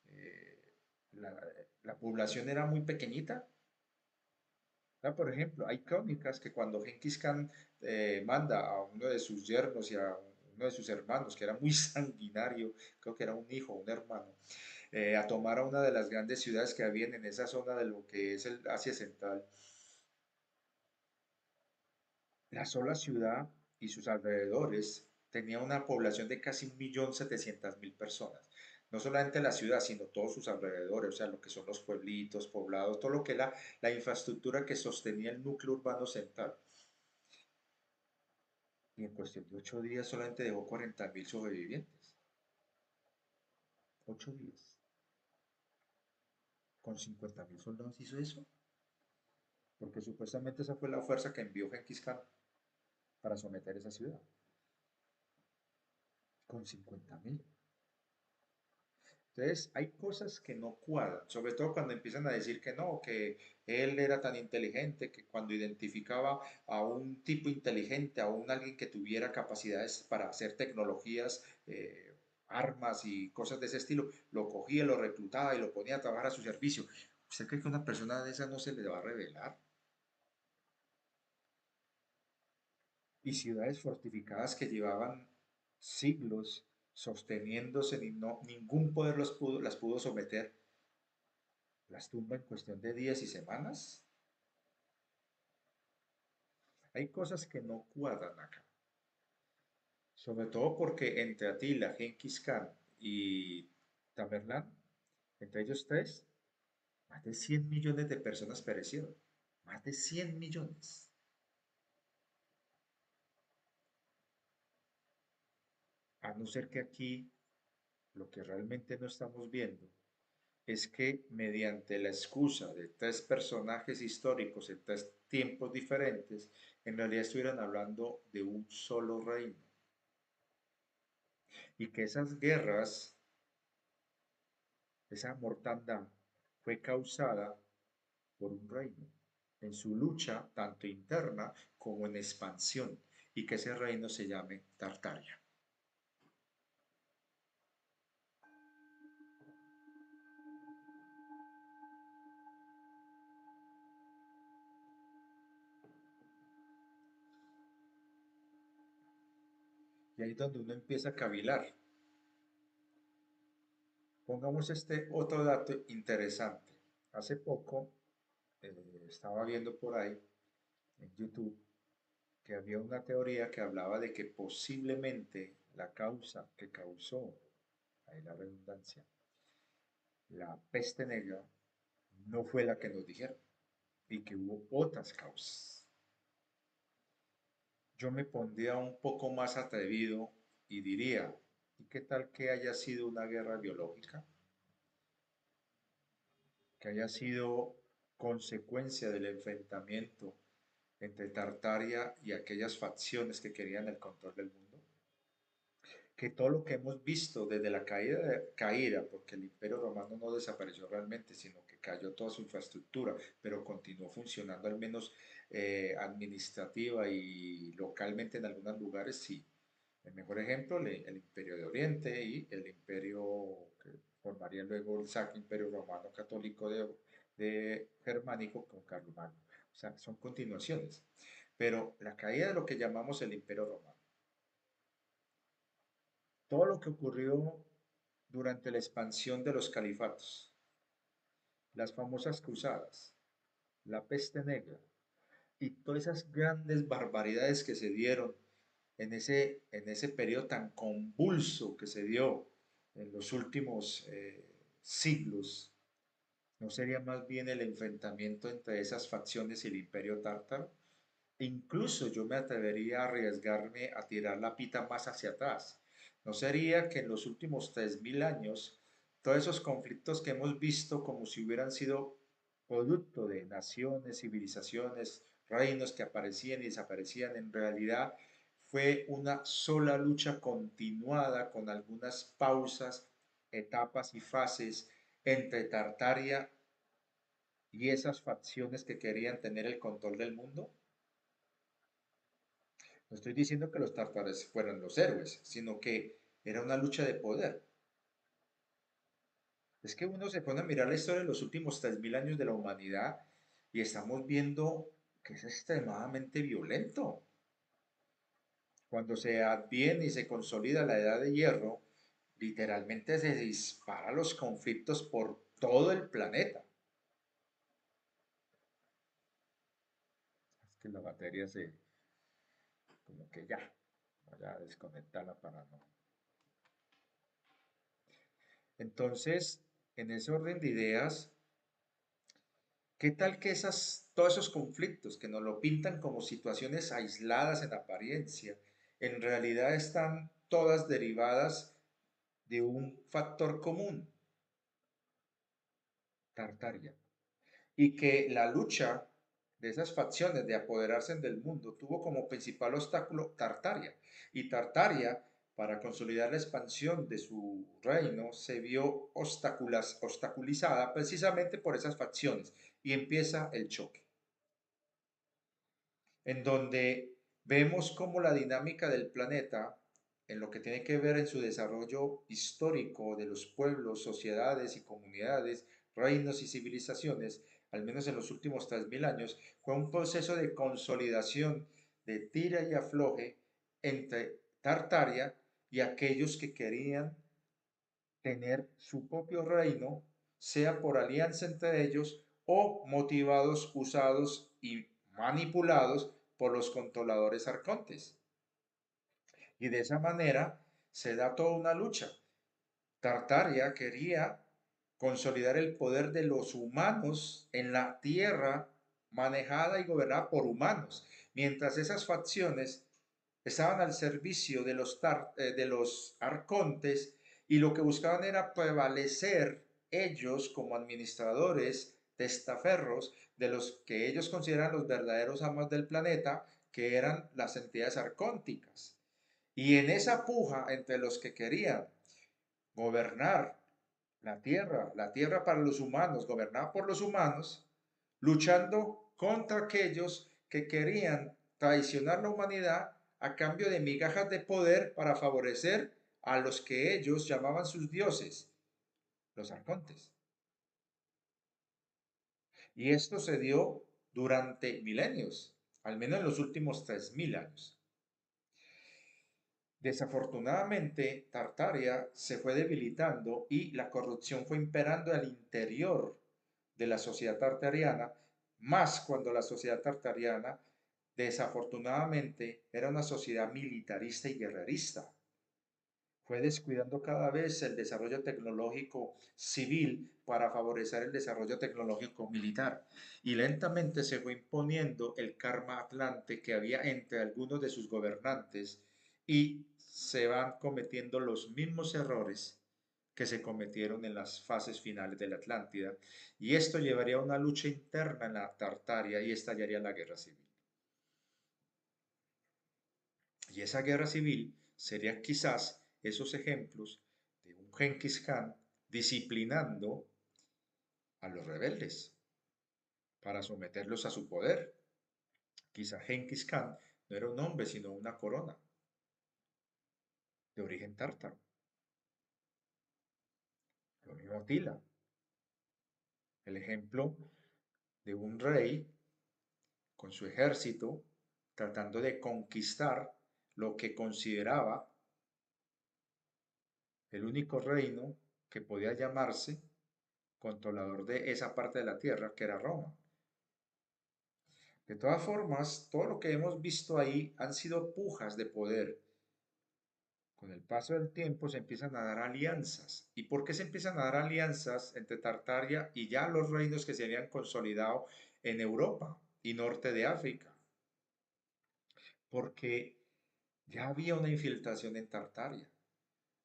eh, la, la población era muy pequeñita. Ah, por ejemplo, hay crónicas que cuando Genghis Khan manda a uno de sus yernos y a uno de sus hermanos, que era muy sanguinario, creo que era un hijo o un hermano, a tomar a una de las grandes ciudades que habían en esa zona de lo que es el Asia Central, la sola ciudad y sus alrededores tenía una población de casi 1.700.000 personas. No solamente la ciudad, sino todos sus alrededores, o sea, lo que son los pueblitos, poblados, todo lo que era la infraestructura que sostenía el núcleo urbano central. Y en cuestión de 8 días solamente dejó 40.000 sobrevivientes. 8 días. Con 50.000 soldados hizo eso. Porque supuestamente esa fue la fuerza que envió Genghis Khan para someter esa ciudad. Con 50.000. Entonces, hay cosas que no cuadran, sobre todo cuando empiezan a decir que no, que él era tan inteligente que cuando identificaba a un tipo inteligente, a un alguien que tuviera capacidades para hacer tecnologías, armas y cosas de ese estilo, lo cogía, lo reclutaba y lo ponía a trabajar a su servicio. ¿Usted cree que a una persona de esa no se le va a revelar? Y ciudades fortificadas que llevaban siglos sosteniéndose y no, ningún poder las pudo someter, las tumba en cuestión de días y semanas. Hay cosas que no cuadran acá, sobre todo porque entre Atila, Genghis Khan y Tamerlán, entre ellos tres, más de 100 millones de personas perecieron. Más de 100 millones. A no ser que aquí lo que realmente no estamos viendo es que mediante la excusa de tres personajes históricos en tres tiempos diferentes, en realidad estuvieran hablando de un solo reino. Y que esas guerras, esa mortandad, fue causada por un reino, en su lucha tanto interna como en expansión, y que ese reino se llame Tartaria. Y ahí es donde uno empieza a cavilar. Pongamos este otro dato interesante. Hace poco estaba viendo por ahí en YouTube que había una teoría que hablaba de que posiblemente la causa que causó, ahí la redundancia, la peste negra no fue la que nos dijeron y que hubo otras causas. Yo me pondría un poco más atrevido y diría, ¿y qué tal que haya sido una guerra biológica? Que haya sido consecuencia del enfrentamiento entre Tartaria y aquellas facciones que querían el control del mundo. Que todo lo que hemos visto desde la caída, porque el Imperio Romano no desapareció realmente, sino que cayó toda su infraestructura, pero continuó funcionando al menos administrativa y localmente en algunos lugares, sí. El mejor ejemplo, el Imperio de Oriente y el Imperio que formaría luego el Sacro Imperio Romano Católico de Germánico con Carlomagno. O sea, son continuaciones. Pero la caída de lo que llamamos el Imperio Romano, todo lo que ocurrió durante la expansión de los califatos, las famosas cruzadas, la peste negra y todas esas grandes barbaridades que se dieron en ese periodo tan convulso que se dio en los últimos siglos, ¿no sería más bien el enfrentamiento entre esas facciones y el imperio tártaro? Incluso yo me atrevería a arriesgarme a tirar la pita más hacia atrás. ¿No sería que en los últimos 3.000 años todos esos conflictos que hemos visto como si hubieran sido producto de naciones, civilizaciones, reinos que aparecían y desaparecían. En realidad fue una sola lucha continuada con algunas pausas, etapas y fases entre Tartaria y esas facciones que querían tener el control del mundo. No estoy diciendo que los tártaros fueran los héroes, sino que era una lucha de poder. Es que uno se pone a mirar la historia de los últimos 3.000 años de la humanidad y estamos viendo que es extremadamente violento. Cuando se adviene y se consolida la edad de hierro, literalmente se disparan los conflictos por todo el planeta. Es que la batería se, como que ya, voy a desconectarla para no. Entonces, en ese orden de ideas, ¿qué tal que todos esos conflictos que nos lo pintan como situaciones aisladas en apariencia, en realidad están todas derivadas de un factor común, Tartaria? Y que la lucha de esas facciones de apoderarse del mundo tuvo como principal obstáculo Tartaria. Y Tartaria, para consolidar la expansión de su reino, se vio obstaculizada precisamente por esas facciones y empieza el choque, en donde vemos cómo la dinámica del planeta, en lo que tiene que ver en su desarrollo histórico de los pueblos, sociedades y comunidades, reinos y civilizaciones, al menos en los últimos 3.000 años, fue un proceso de consolidación, de tira y afloje entre Tartaria y aquellos que querían tener su propio reino, sea por alianza entre ellos o motivados, usados y manipulados por los controladores arcontes. Y de esa manera se da toda una lucha. Tartaria quería consolidar el poder de los humanos en la tierra manejada y gobernada por humanos, mientras esas facciones estaban al servicio de los arcontes y lo que buscaban era prevalecer ellos como administradores testaferros de los que ellos consideran los verdaderos amos del planeta, que eran las entidades arcónticas. Y en esa puja entre los que querían gobernar la tierra para los humanos, gobernada por los humanos, luchando contra aquellos que querían traicionar la humanidad a cambio de migajas de poder para favorecer a los que ellos llamaban sus dioses, los arcontes. Y esto se dio durante milenios, al menos en los últimos 3.000 años. Desafortunadamente, Tartaria se fue debilitando y la corrupción fue imperando al interior de la sociedad tartariana, más cuando la sociedad tartariana desafortunadamente era una sociedad militarista y guerrerista. Fue descuidando cada vez el desarrollo tecnológico civil para favorecer el desarrollo tecnológico militar. Y lentamente se fue imponiendo el karma atlante que había entre algunos de sus gobernantes y se van cometiendo los mismos errores que se cometieron en las fases finales de la Atlántida. Y esto llevaría a una lucha interna en la Tartaria y estallaría la guerra civil. Y esa guerra civil sería quizás esos ejemplos de un Genghis Khan disciplinando a los rebeldes para someterlos a su poder. Quizá Genghis Khan no era un hombre, sino una corona de origen tártaro. Lo mismo Tila, el ejemplo de un rey con su ejército tratando de conquistar lo que consideraba el único reino que podía llamarse controlador de esa parte de la tierra, que era Roma. De todas formas, todo lo que hemos visto ahí han sido pujas de poder. Con el paso del tiempo se empiezan a dar alianzas. ¿Y por qué se empiezan a dar alianzas entre Tartaria y ya los reinos que se habían consolidado en Europa y norte de África? Porque ya había una infiltración en Tartaria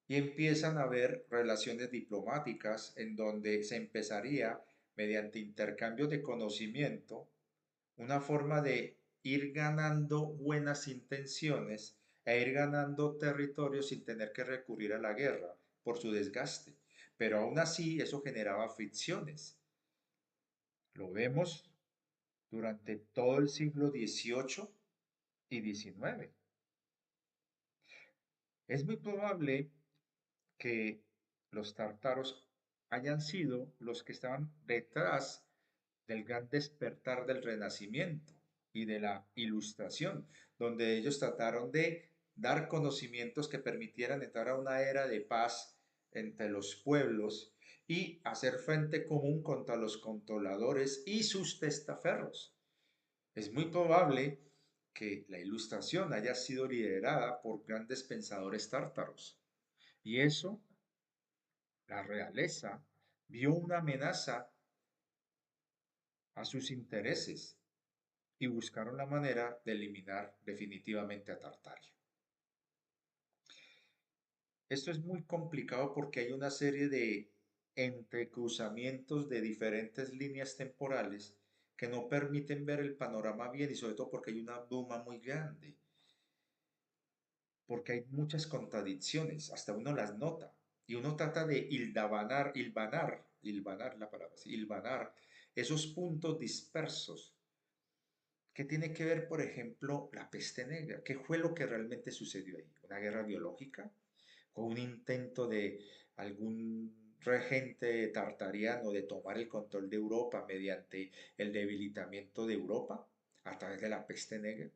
y empiezan a haber relaciones diplomáticas en donde se empezaría mediante intercambio de conocimiento, una forma de ir ganando buenas intenciones e ir ganando territorio sin tener que recurrir a la guerra por su desgaste. Pero aún así eso generaba fricciones. Lo vemos durante todo el siglo XVIII y XIX. Es muy probable que los tártaros hayan sido los que estaban detrás del gran despertar del Renacimiento y de la Ilustración, donde ellos trataron de dar conocimientos que permitieran entrar a una era de paz entre los pueblos y hacer frente común contra los controladores y sus testaferros. Es muy probable que la Ilustración haya sido liderada por grandes pensadores tártaros. Y eso, la realeza, vio una amenaza a sus intereses y buscaron la manera de eliminar definitivamente a Tartaria. Esto es muy complicado porque hay una serie de entrecruzamientos de diferentes líneas temporales que no permiten ver el panorama bien y sobre todo porque hay una bruma muy grande, porque hay muchas contradicciones, hasta uno las nota y uno trata de hilvanar la palabra, sí, hilvanar esos puntos dispersos. ¿Qué tiene que ver, por ejemplo, la peste negra? ¿Qué fue lo que realmente sucedió ahí? ¿Una guerra biológica? ¿O un intento de algún regente tartariano de tomar el control de Europa mediante el debilitamiento de Europa a través de la peste negra?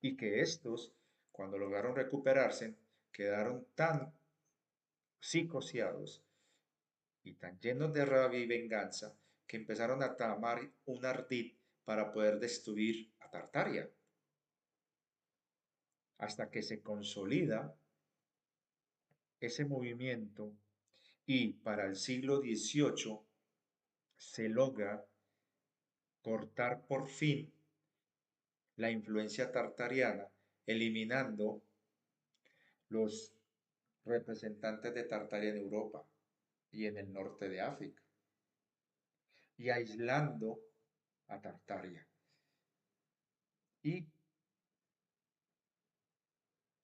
Y que estos, cuando lograron recuperarse, quedaron tan psicoseados y tan llenos de rabia y venganza que empezaron a tramar un ardid para poder destruir a Tartaria, hasta que se consolida ese movimiento y para el siglo XVIII se logra cortar por fin la influencia tartariana, eliminando los representantes de Tartaria en Europa y en el norte de África, y aislando a Tartaria y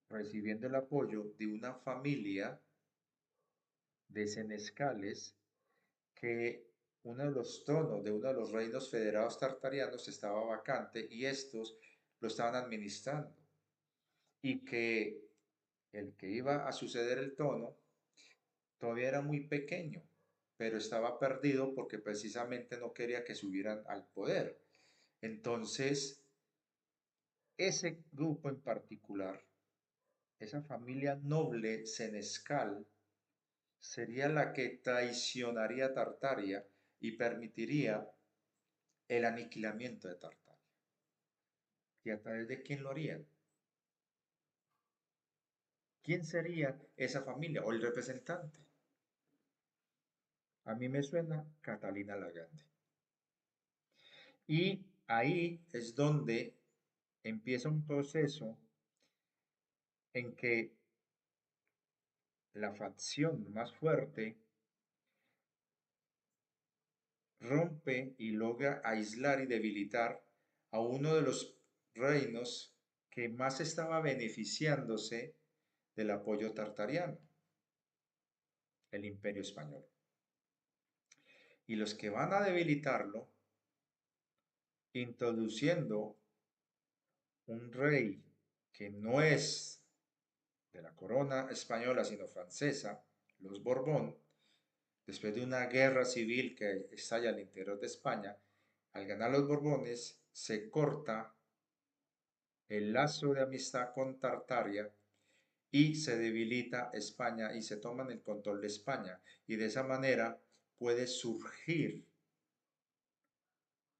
recibiendo el apoyo de una familia de senescales que uno de los tronos de uno de los reinos federados tartarianos estaba vacante y estos lo estaban administrando y que el que iba a suceder el trono todavía era muy pequeño, pero estaba perdido porque precisamente no quería que subieran al poder. Entonces, ese grupo en particular, esa familia noble senescal, sería la que traicionaría a Tartaria y permitiría el aniquilamiento de Tartaria. ¿Y a través de quién lo harían? ¿Quién sería esa familia o el representante? A mí me suena Catalina la Grande. Y ahí es donde empieza un proceso en que la facción más fuerte rompe y logra aislar y debilitar a uno de los reinos que más estaba beneficiándose del apoyo tartariano, el Imperio Español. Y los que van a debilitarlo, introduciendo un rey que no es de la corona española, sino francesa, los Borbón, después de una guerra civil que estalla al interior de España, al ganar los Borbones, se corta el lazo de amistad con Tartaria y se debilita España y se toman el control de España. Y de esa manera puede surgir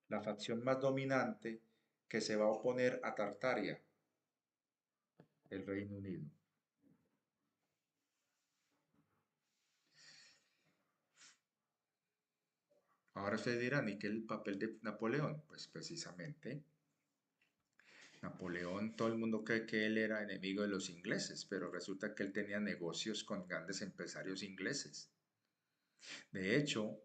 la facción más dominante que se va a oponer a Tartaria, el Reino Unido. Ahora ustedes dirán, ¿y qué es el papel de Napoleón? Pues precisamente Napoleón, todo el mundo cree que él era enemigo de los ingleses, pero resulta que él tenía negocios con grandes empresarios ingleses. De hecho,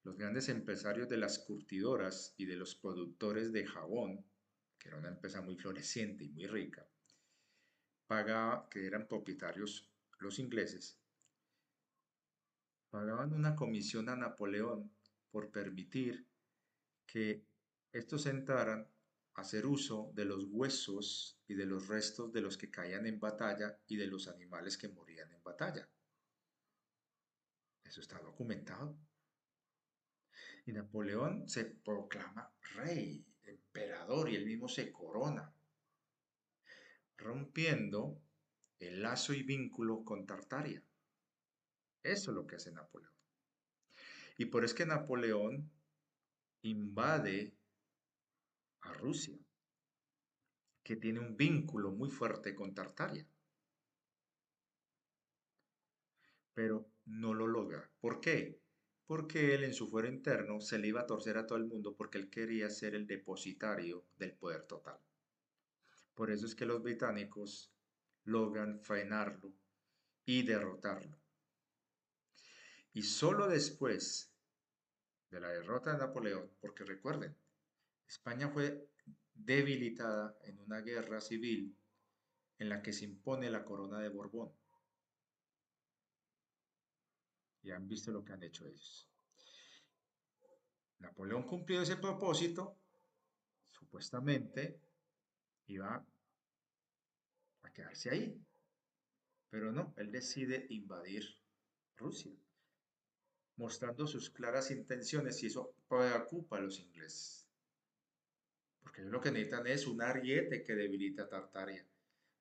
los grandes empresarios de las curtidoras y de los productores de jabón, que era una empresa muy floreciente y muy rica, pagaba, que eran propietarios los ingleses, pagaban una comisión a Napoleón por permitir que estos entraran a hacer uso de los huesos y de los restos de los que caían en batalla y de los animales que morían en batalla. Eso está documentado. Y Napoleón se proclama rey, emperador, y él mismo se corona, rompiendo el lazo y vínculo con Tartaria. Eso es lo que hace Napoleón. Y por eso es que Napoleón invade a Rusia, que tiene un vínculo muy fuerte con Tartaria, pero no lo logra. ¿Por qué? Porque él en su fuero interno se le iba a torcer a todo el mundo porque él quería ser el depositario del poder total. Por eso es que los británicos logran frenarlo y derrotarlo. Y solo después de la derrota de Napoleón, porque recuerden, España fue debilitada en una guerra civil en la que se impone la corona de Borbón. Y han visto lo que han hecho ellos. Napoleón cumplió ese propósito, supuestamente iba a quedarse ahí, pero no, él decide invadir Rusia, mostrando sus claras intenciones y eso preocupa a los ingleses. Porque ellos lo que necesitan es un ariete que debilite a Tartaria,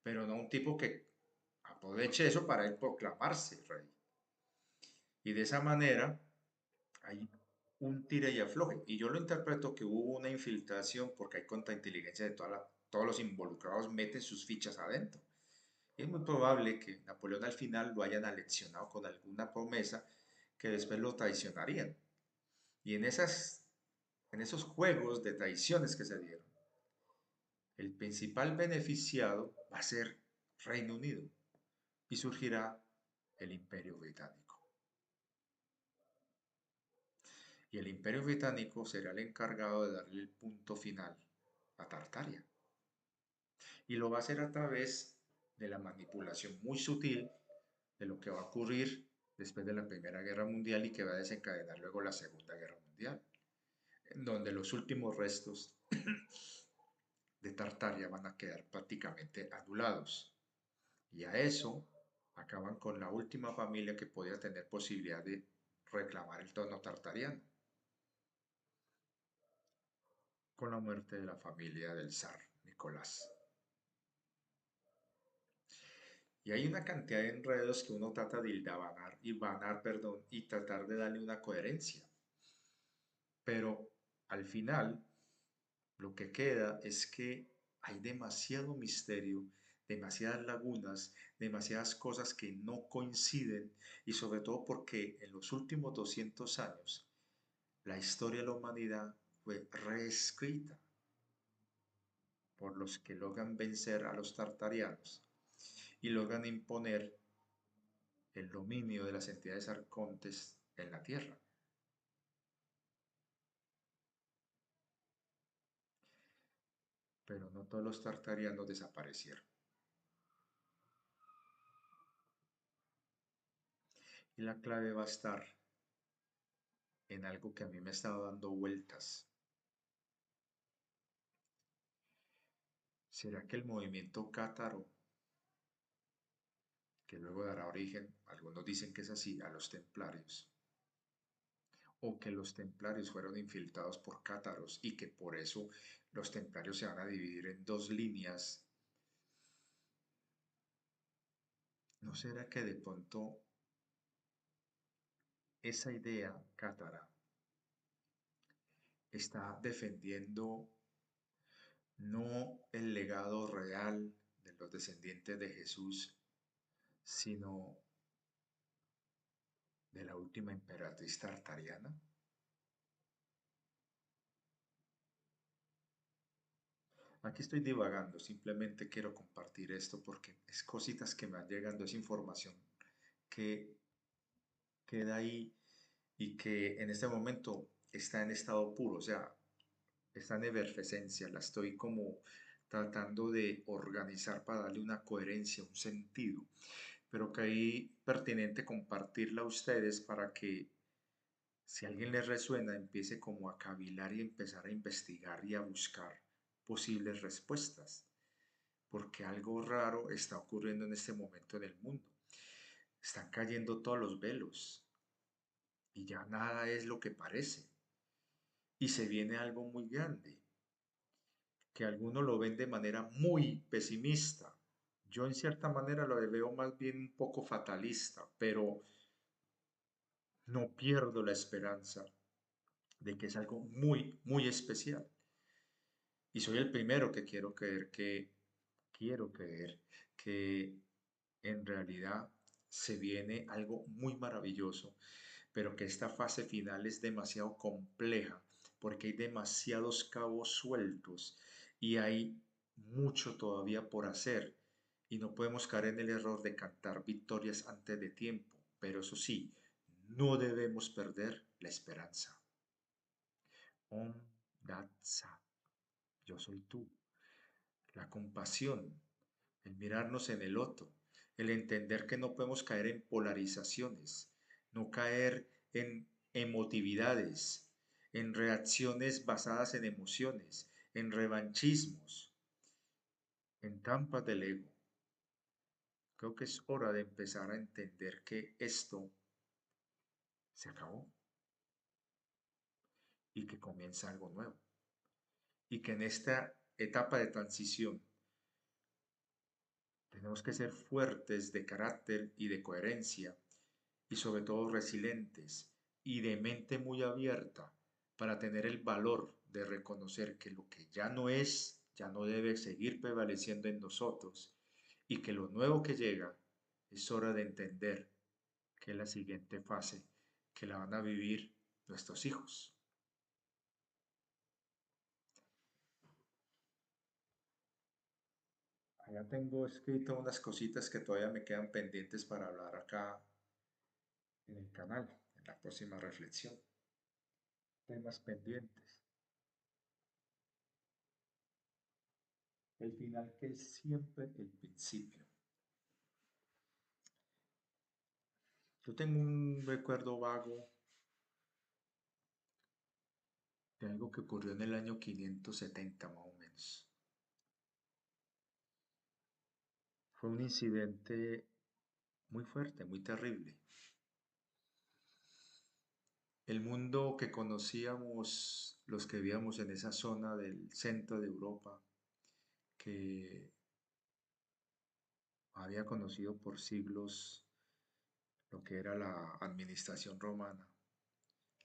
pero no un tipo que aproveche eso para él proclamarse rey. Y de esa manera hay un tire y afloje. Y yo lo interpreto que hubo una infiltración porque hay contrainteligencia de todos los involucrados meten sus fichas adentro. Y es muy probable que Napoleón al final lo hayan aleccionado con alguna promesa que después lo traicionarían. Y en esos juegos de traiciones que se dieron, el principal beneficiado va a ser Reino Unido y surgirá el Imperio Británico. Y el Imperio Británico será el encargado de darle el punto final a Tartaria. Y lo va a hacer a través de la manipulación muy sutil de lo que va a ocurrir después de la Primera Guerra Mundial y que va a desencadenar luego la Segunda Guerra Mundial, en donde los últimos restos de Tartaria van a quedar prácticamente anulados. Y a eso acaban con la última familia que podía tener posibilidad de reclamar el trono tartariano, con la muerte de la familia del zar Nicolás. Y hay una cantidad de enredos que uno trata de hilvanar, perdón, y tratar de darle una coherencia. Pero al final, lo que queda es que hay demasiado misterio, demasiadas lagunas, demasiadas cosas que no coinciden y sobre todo porque en los últimos 200 años la historia de la humanidad fue reescrita por los que logran vencer a los tartarianos y logran imponer el dominio de las entidades arcontes en la Tierra. Pero no todos los tartarianos desaparecieron. Y la clave va a estar en algo que a mí me ha estado dando vueltas. ¿Será que el movimiento cátaro, que luego dará origen, algunos dicen que es así, a los templarios, o que los templarios fueron infiltrados por cátaros y que por eso los templarios se van a dividir en dos líneas? ¿No será que de pronto esa idea cátara está defendiendo no el legado real de los descendientes de Jesús, sino de la última emperatriz tartariana? Aquí estoy divagando, simplemente quiero compartir esto porque es cositas que me van llegando, es información que queda ahí y que en este momento está en estado puro, o sea, está en efervescencia, la estoy como tratando de organizar para darle una coherencia, un sentido, pero que ahí pertinente compartirla a ustedes para que si a alguien les resuena empiece como a cavilar y empezar a investigar y a buscar posibles respuestas, porque algo raro está ocurriendo en este momento en el mundo. Están cayendo todos los velos y ya nada es lo que parece. Y se viene algo muy grande, que algunos lo ven de manera muy pesimista. Yo en cierta manera lo veo más bien un poco fatalista, pero no pierdo la esperanza de que es algo muy, muy especial. Y soy el primero que quiero creer que en realidad se viene algo muy maravilloso, pero que esta fase final es demasiado compleja porque hay demasiados cabos sueltos y hay mucho todavía por hacer y no podemos caer en el error de cantar victorias antes de tiempo, pero eso sí, no debemos perder la esperanza. Om Dat Sat, yo soy tú, la compasión, el mirarnos en el otro, el entender que no podemos caer en polarizaciones, no caer en emotividades, en reacciones basadas en emociones, en revanchismos, en trampas del ego. Creo que es hora de empezar a entender que esto se acabó y que comienza algo nuevo. Y que en esta etapa de transición tenemos que ser fuertes de carácter y de coherencia y sobre todo resilientes y de mente muy abierta para tener el valor de reconocer que lo que ya no es, ya no debe seguir prevaleciendo en nosotros y que lo nuevo que llega es hora de entender que es la siguiente fase que la van a vivir nuestros hijos. Allá tengo escrito unas cositas que todavía me quedan pendientes para hablar acá en el canal, en la próxima reflexión. Temas pendientes. El final que es siempre el principio. Yo tengo un recuerdo vago de algo que ocurrió en el año 570 más o menos. Fue un incidente muy fuerte, muy terrible. El mundo que conocíamos los que vivíamos en esa zona del centro de Europa, que había conocido por siglos lo que era la administración romana,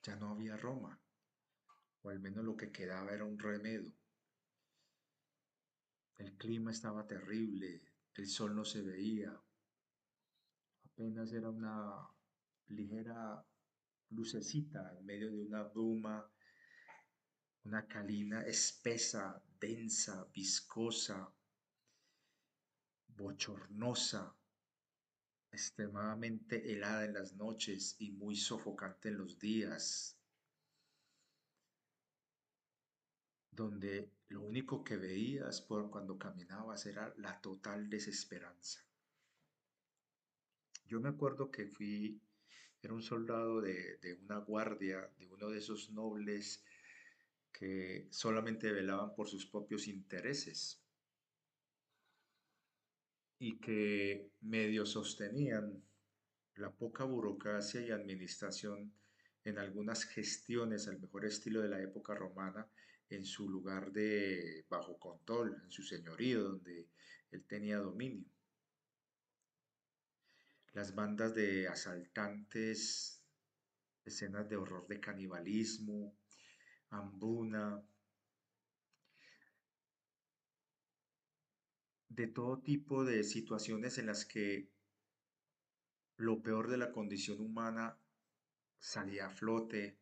ya no había Roma, o al menos lo que quedaba era un remedo. El clima estaba terrible, el sol no se veía, apenas era una ligera lucecita en medio de una bruma, una calina espesa, densa, viscosa, bochornosa, extremadamente helada en las noches y muy sofocante en los días, donde lo único que veías por cuando caminabas era la total desesperanza. Yo me acuerdo que era un soldado de una guardia, de uno de esos nobles que solamente velaban por sus propios intereses y que medio sostenían la poca burocracia y administración en algunas gestiones al mejor estilo de la época romana en su lugar de bajo control, en su señorío, donde él tenía dominio. Las bandas de asaltantes, escenas de horror de canibalismo, hambruna, de todo tipo de situaciones en las que lo peor de la condición humana salía a flote,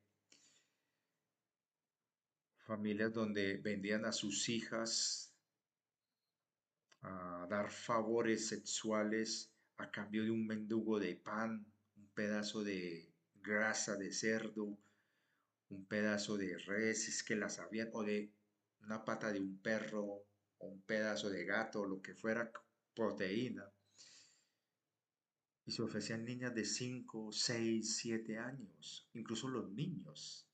familias donde vendían a sus hijas a dar favores sexuales a cambio de un mendigo de pan, un pedazo grasa de cerdo, un pedazo de res, es que las habían, o de una pata de un perro, o un pedazo de gato, o lo que fuera, proteína. Y se ofrecían niñas de 5, 6, 7 años, incluso los niños,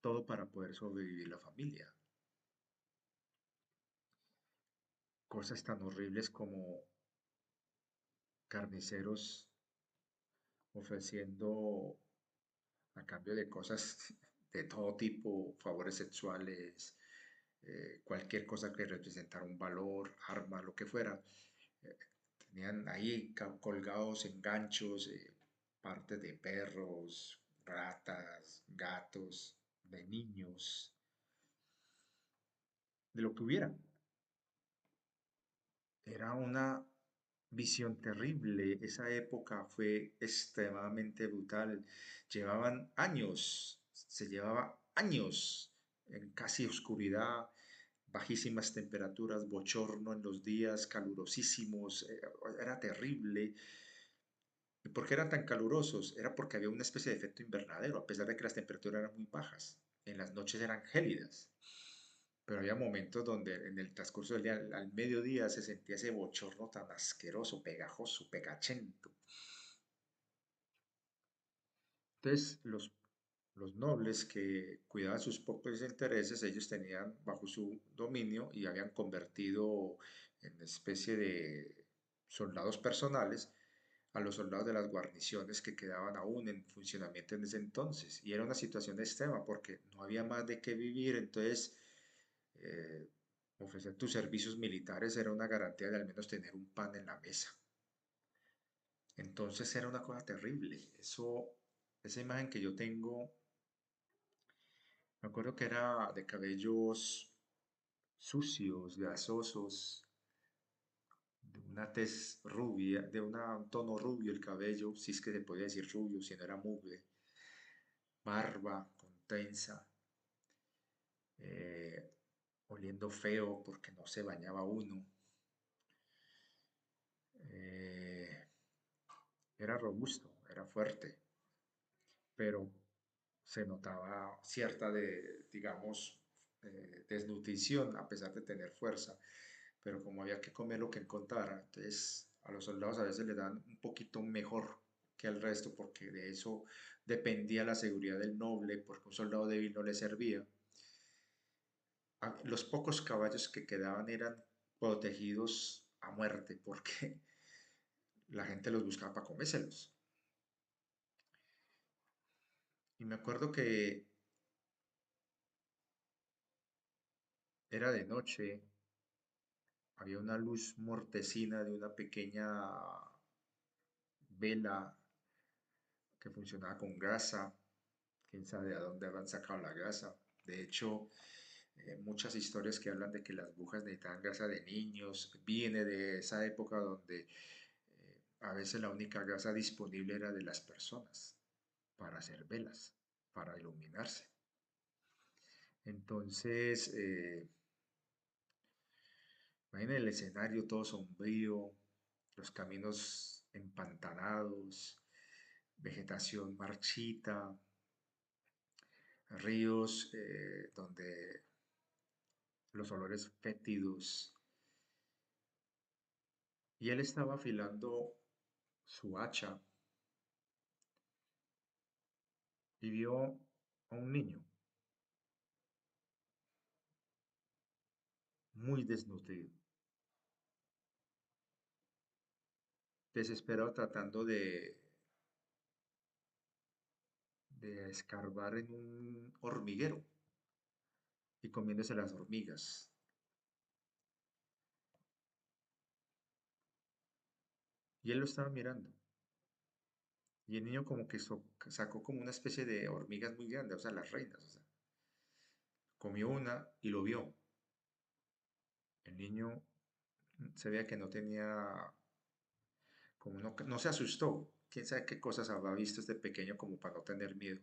todo para poder sobrevivir la familia. Cosas tan horribles como carniceros ofreciendo a cambio de cosas de todo tipo, favores sexuales, cualquier cosa que representara un valor, arma, lo que fuera. eh, Tenían ahí colgados en ganchos partes de perros, ratas, gatos, de niños, de lo que hubiera. Era una visión terrible. Esa época fue extremadamente brutal. Llevaban años, se llevaba años en casi oscuridad, bajísimas temperaturas, bochorno en los días, calurosísimos. Era terrible. ¿Y por qué eran tan calurosos? Era porque había una especie de efecto invernadero, a pesar de que las temperaturas eran muy bajas. En las noches eran gélidas. Pero había momentos donde en el transcurso del día, al mediodía, se sentía ese bochorno tan asqueroso, pegajoso, pegachento. Entonces, los nobles que cuidaban sus propios intereses, ellos tenían bajo su dominio y habían convertido en especie de soldados personales a los soldados de las guarniciones que quedaban aún en funcionamiento en ese entonces. Y era una situación extrema porque no había más de qué vivir, entonces eh, ofrecer tus servicios militares era una garantía de al menos tener un pan en la mesa. Entonces era una cosa terrible. Esa imagen que yo tengo, me acuerdo que era de cabellos sucios, grasosos, de una tez rubia, de un tono rubio el cabello, si es que se podía decir rubio, si no era mugre, barba con trenza, eh, oliendo feo porque no se bañaba uno. Eh, Era robusto, era fuerte, pero se notaba cierta digamos, desnutrición a pesar de tener fuerza. Pero como había que comer lo que encontrara, entonces a los soldados a veces le dan un poquito mejor que al resto, porque de eso dependía la seguridad del noble, porque un soldado débil no le servía. Los pocos caballos que quedaban eran protegidos a muerte, porque la gente los buscaba para comérselos. Y me acuerdo que era de noche, había una luz mortecina de una pequeña vela que funcionaba con grasa, quién sabe de dónde habrán sacado la grasa. De hecho, muchas historias que hablan de que las brujas necesitaban grasa de niños, viene de esa época donde a veces la única grasa disponible era de las personas para hacer velas, para iluminarse. Entonces, imaginen el escenario todo sombrío, los caminos empantanados, vegetación marchita, ríos donde los olores fétidos. Y él estaba afilando su hacha y vio a un niño muy desnutrido, desesperado tratando de escarbar en un hormiguero y comiéndose las hormigas. Y él lo estaba mirando. Y el niño como que sacó como una especie de hormigas muy grandes, o sea, las reinas. O sea, comió una y lo vio. El niño se veía que no tenía, como no se asustó. Quién sabe qué cosas habrá visto este pequeño como para no tener miedo.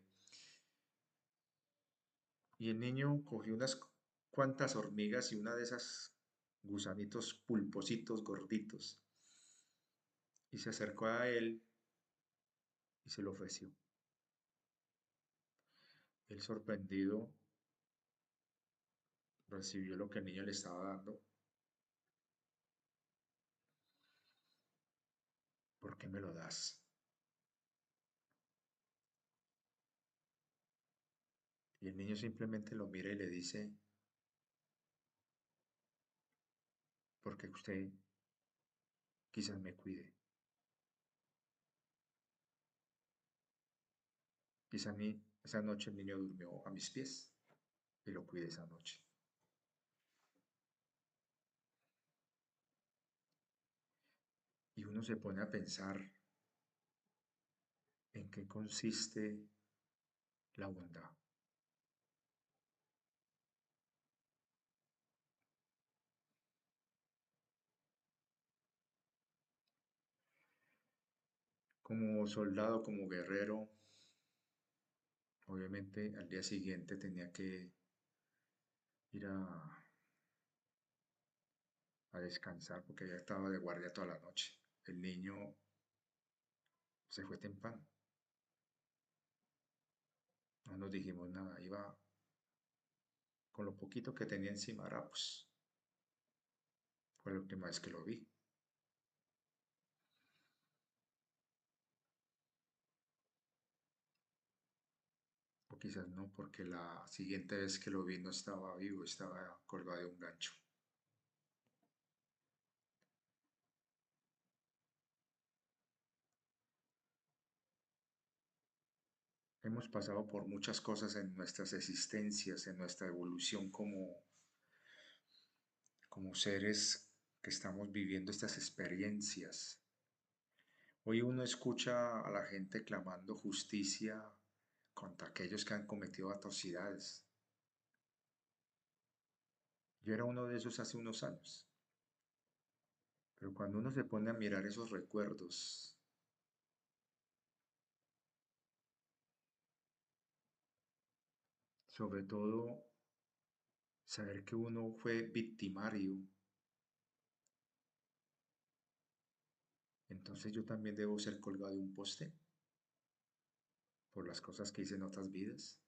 Y el niño cogió unas cuantas hormigas y una de esas gusanitos pulpositos gorditos y se acercó a él y se lo ofreció. Él sorprendido recibió lo que el niño le estaba dando. ¿Por qué me lo das? Y el niño simplemente lo mira y le dice, porque usted quizás me cuide. Quizás esa noche el niño durmió a mis pies y lo cuidé esa noche. Y uno se pone a pensar en qué consiste la bondad. Como soldado, como guerrero, obviamente al día siguiente tenía que ir a descansar porque ya estaba de guardia toda la noche. El niño se fue temprano. No nos dijimos nada, iba con lo poquito que tenía encima, pues fue la última vez que lo vi. O quizás no, porque la siguiente vez que lo vi no estaba vivo, estaba colgado de un gancho. Hemos pasado por muchas cosas en nuestras existencias, en nuestra evolución como seres que estamos viviendo estas experiencias. Hoy uno escucha a la gente clamando justicia contra aquellos que han cometido atrocidades. Yo era uno de esos hace unos años, pero cuando uno se pone a mirar esos recuerdos, sobre todo saber que uno fue victimario, entonces yo también debo ser colgado de un poste por las cosas que hice en otras vidas.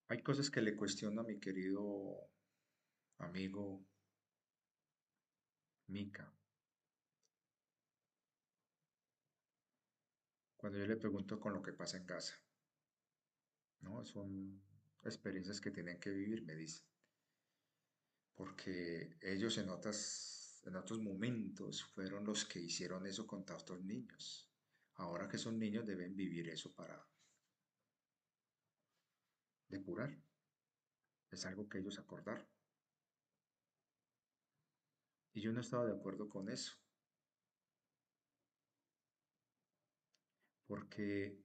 Hay cosas que le cuestiono a mi querido amigo Mika. Cuando yo le pregunto con lo que pasa en Gaza, ¿no? Son experiencias que tienen que vivir, me dice. Porque ellos en otros momentos fueron los que hicieron eso contra otros niños. Ahora que son niños deben vivir eso para depurar. Es algo que ellos acordaron. Y yo no estaba de acuerdo con eso, porque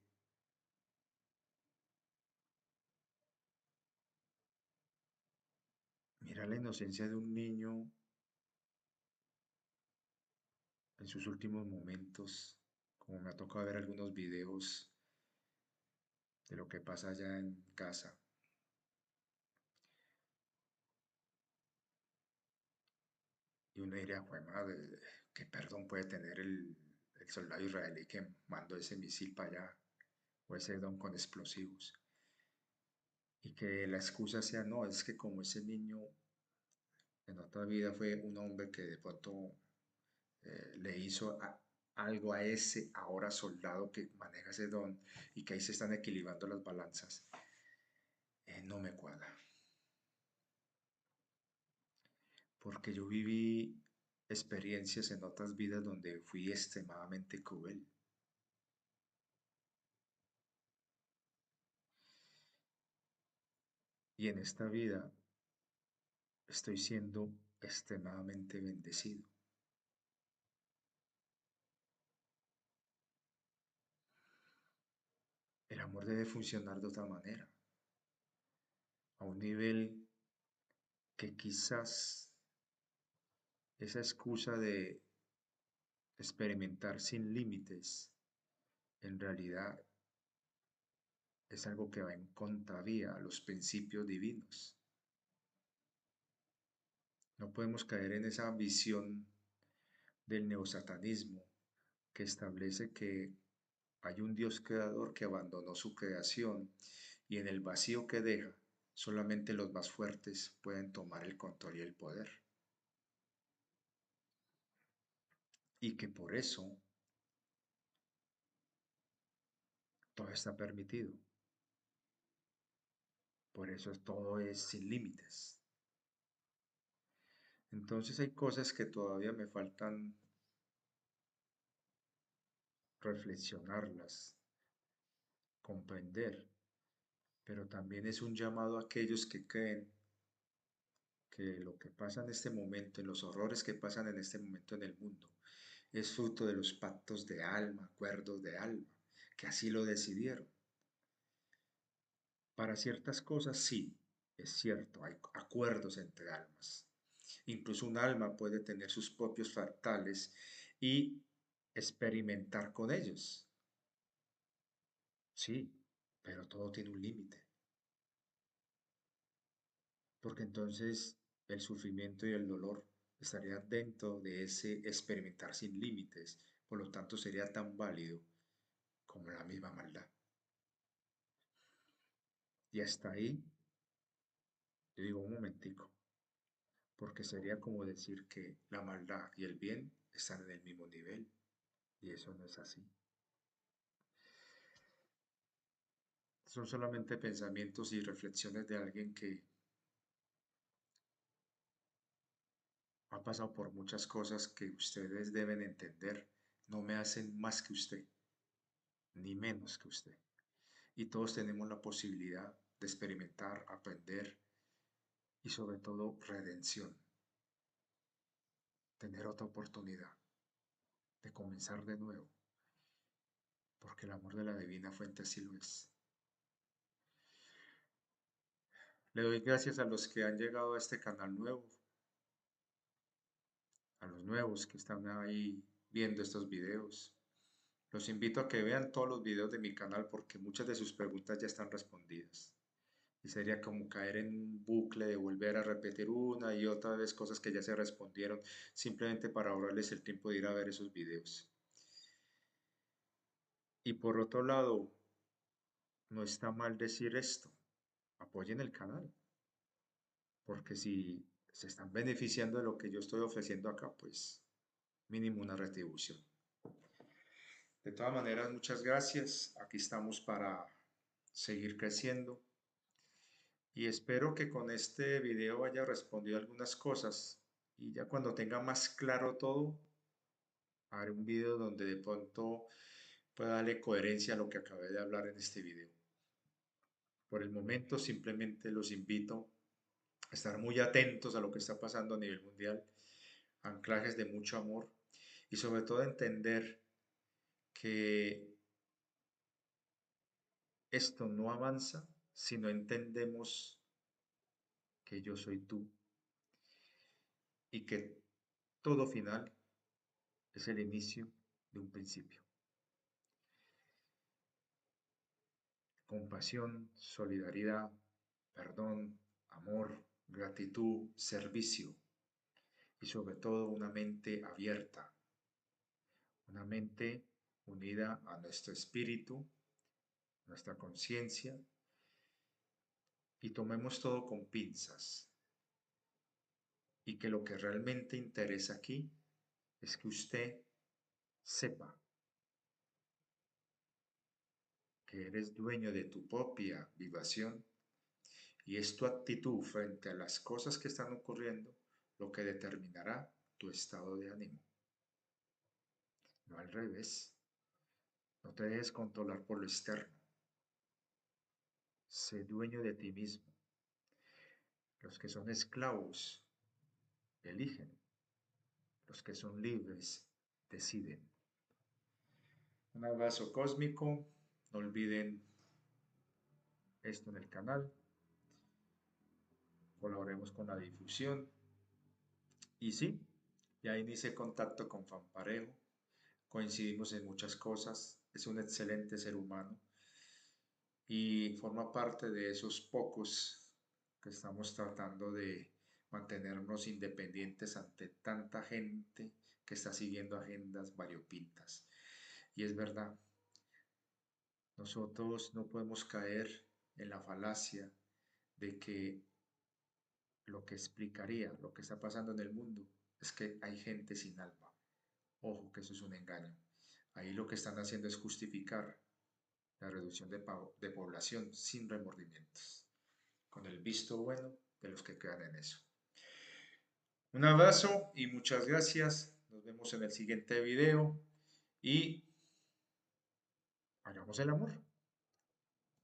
mira la inocencia de un niño en sus últimos momentos, como me ha tocado ver algunos videos de lo que pasa allá en Gaza. Y uno diría, pues madre, ¿qué perdón puede tener el soldado israelí que mandó ese misil para allá o ese don con explosivos? Y que la excusa sea, no, es que como ese niño en otra vida fue un hombre que de pronto le hizo algo a ese ahora soldado que maneja ese don y que ahí se están equilibrando las balanzas, no me cuadra. Porque yo viví experiencias en otras vidas donde fui extremadamente cruel. Y en esta vida estoy siendo extremadamente bendecido. El amor debe funcionar de otra manera, a un nivel que quizás esa excusa de experimentar sin límites en realidad es algo que va en contravía a los principios divinos. No podemos caer en esa visión del neosatanismo, que establece que hay un Dios creador que abandonó su creación y en el vacío que deja, solamente los más fuertes pueden tomar el control y el poder. Y que por eso todo está permitido. Por eso todo es sin límites. Entonces hay cosas que todavía me faltan reflexionarlas, comprender, pero también es un llamado a aquellos que creen que lo que pasa en este momento, en los horrores que pasan en este momento en el mundo, es fruto de los pactos de alma, acuerdos de alma, que así lo decidieron. Para ciertas cosas sí, es cierto, hay acuerdos entre almas. Incluso un alma puede tener sus propios fractales y experimentar con ellos. Sí, pero todo tiene un límite, porque entonces el sufrimiento y el dolor estarían dentro de ese experimentar sin límites, por lo tanto sería tan válido como la misma maldad. Y hasta ahí, yo digo un momentico, porque sería como decir que la maldad y el bien están en el mismo nivel, y eso no es así. Son solamente pensamientos y reflexiones de alguien que ha pasado por muchas cosas que ustedes deben entender. No me hacen más que usted, ni menos que usted. Y todos tenemos la posibilidad de experimentar, aprender y sobre todo redención. Tener otra oportunidad de comenzar de nuevo, porque el amor de la divina fuente así lo es. Le doy gracias a los que han llegado a este canal nuevo, a los nuevos que están ahí viendo estos videos. Los invito a que vean todos los videos de mi canal porque muchas de sus preguntas ya están respondidas. Y sería como caer en un bucle de volver a repetir una y otra vez cosas que ya se respondieron, simplemente para ahorrarles el tiempo de ir a ver esos videos. Y por otro lado, no está mal decir esto. Apoyen el canal, porque si se están beneficiando de lo que yo estoy ofreciendo acá, pues mínimo una retribución. De todas maneras, muchas gracias. Aquí estamos para seguir creciendo y espero que con este video haya respondido algunas cosas y ya cuando tenga más claro todo, haré un video donde de pronto pueda darle coherencia a lo que acabé de hablar en este video. Por el momento simplemente los invito a estar muy atentos a lo que está pasando a nivel mundial, anclajes de mucho amor y sobre todo entender que esto no avanza si no entendemos que yo soy tú y que todo final es el inicio de un principio. Compasión, solidaridad, perdón, amor, gratitud, servicio y sobre todo una mente abierta, una mente unida a nuestro espíritu, nuestra conciencia y tomemos todo con pinzas y que lo que realmente interesa aquí es que usted sepa que eres dueño de tu propia vibración y es tu actitud frente a las cosas que están ocurriendo lo que determinará tu estado de ánimo. No al revés. No te dejes controlar por lo externo. Sé dueño de ti mismo. Los que son esclavos eligen. Los que son libres deciden. Un abrazo cósmico. No olviden esto en el canal. Colaboremos con la difusión. Y sí, ya inicié contacto con Fanparejo. Coincidimos en muchas cosas. Es un excelente ser humano. Y forma parte de esos pocos que estamos tratando de mantenernos independientes ante tanta gente que está siguiendo agendas variopintas. Y es verdad, nosotros no podemos caer en la falacia de que lo que explicaría lo que está pasando en el mundo es que hay gente sin alma. Ojo, que eso es un engaño. Ahí lo que están haciendo es justificar la reducción de población sin remordimientos, con el visto bueno de los que quedan en eso. Un abrazo y muchas gracias. Nos vemos en el siguiente video y hagamos el amor.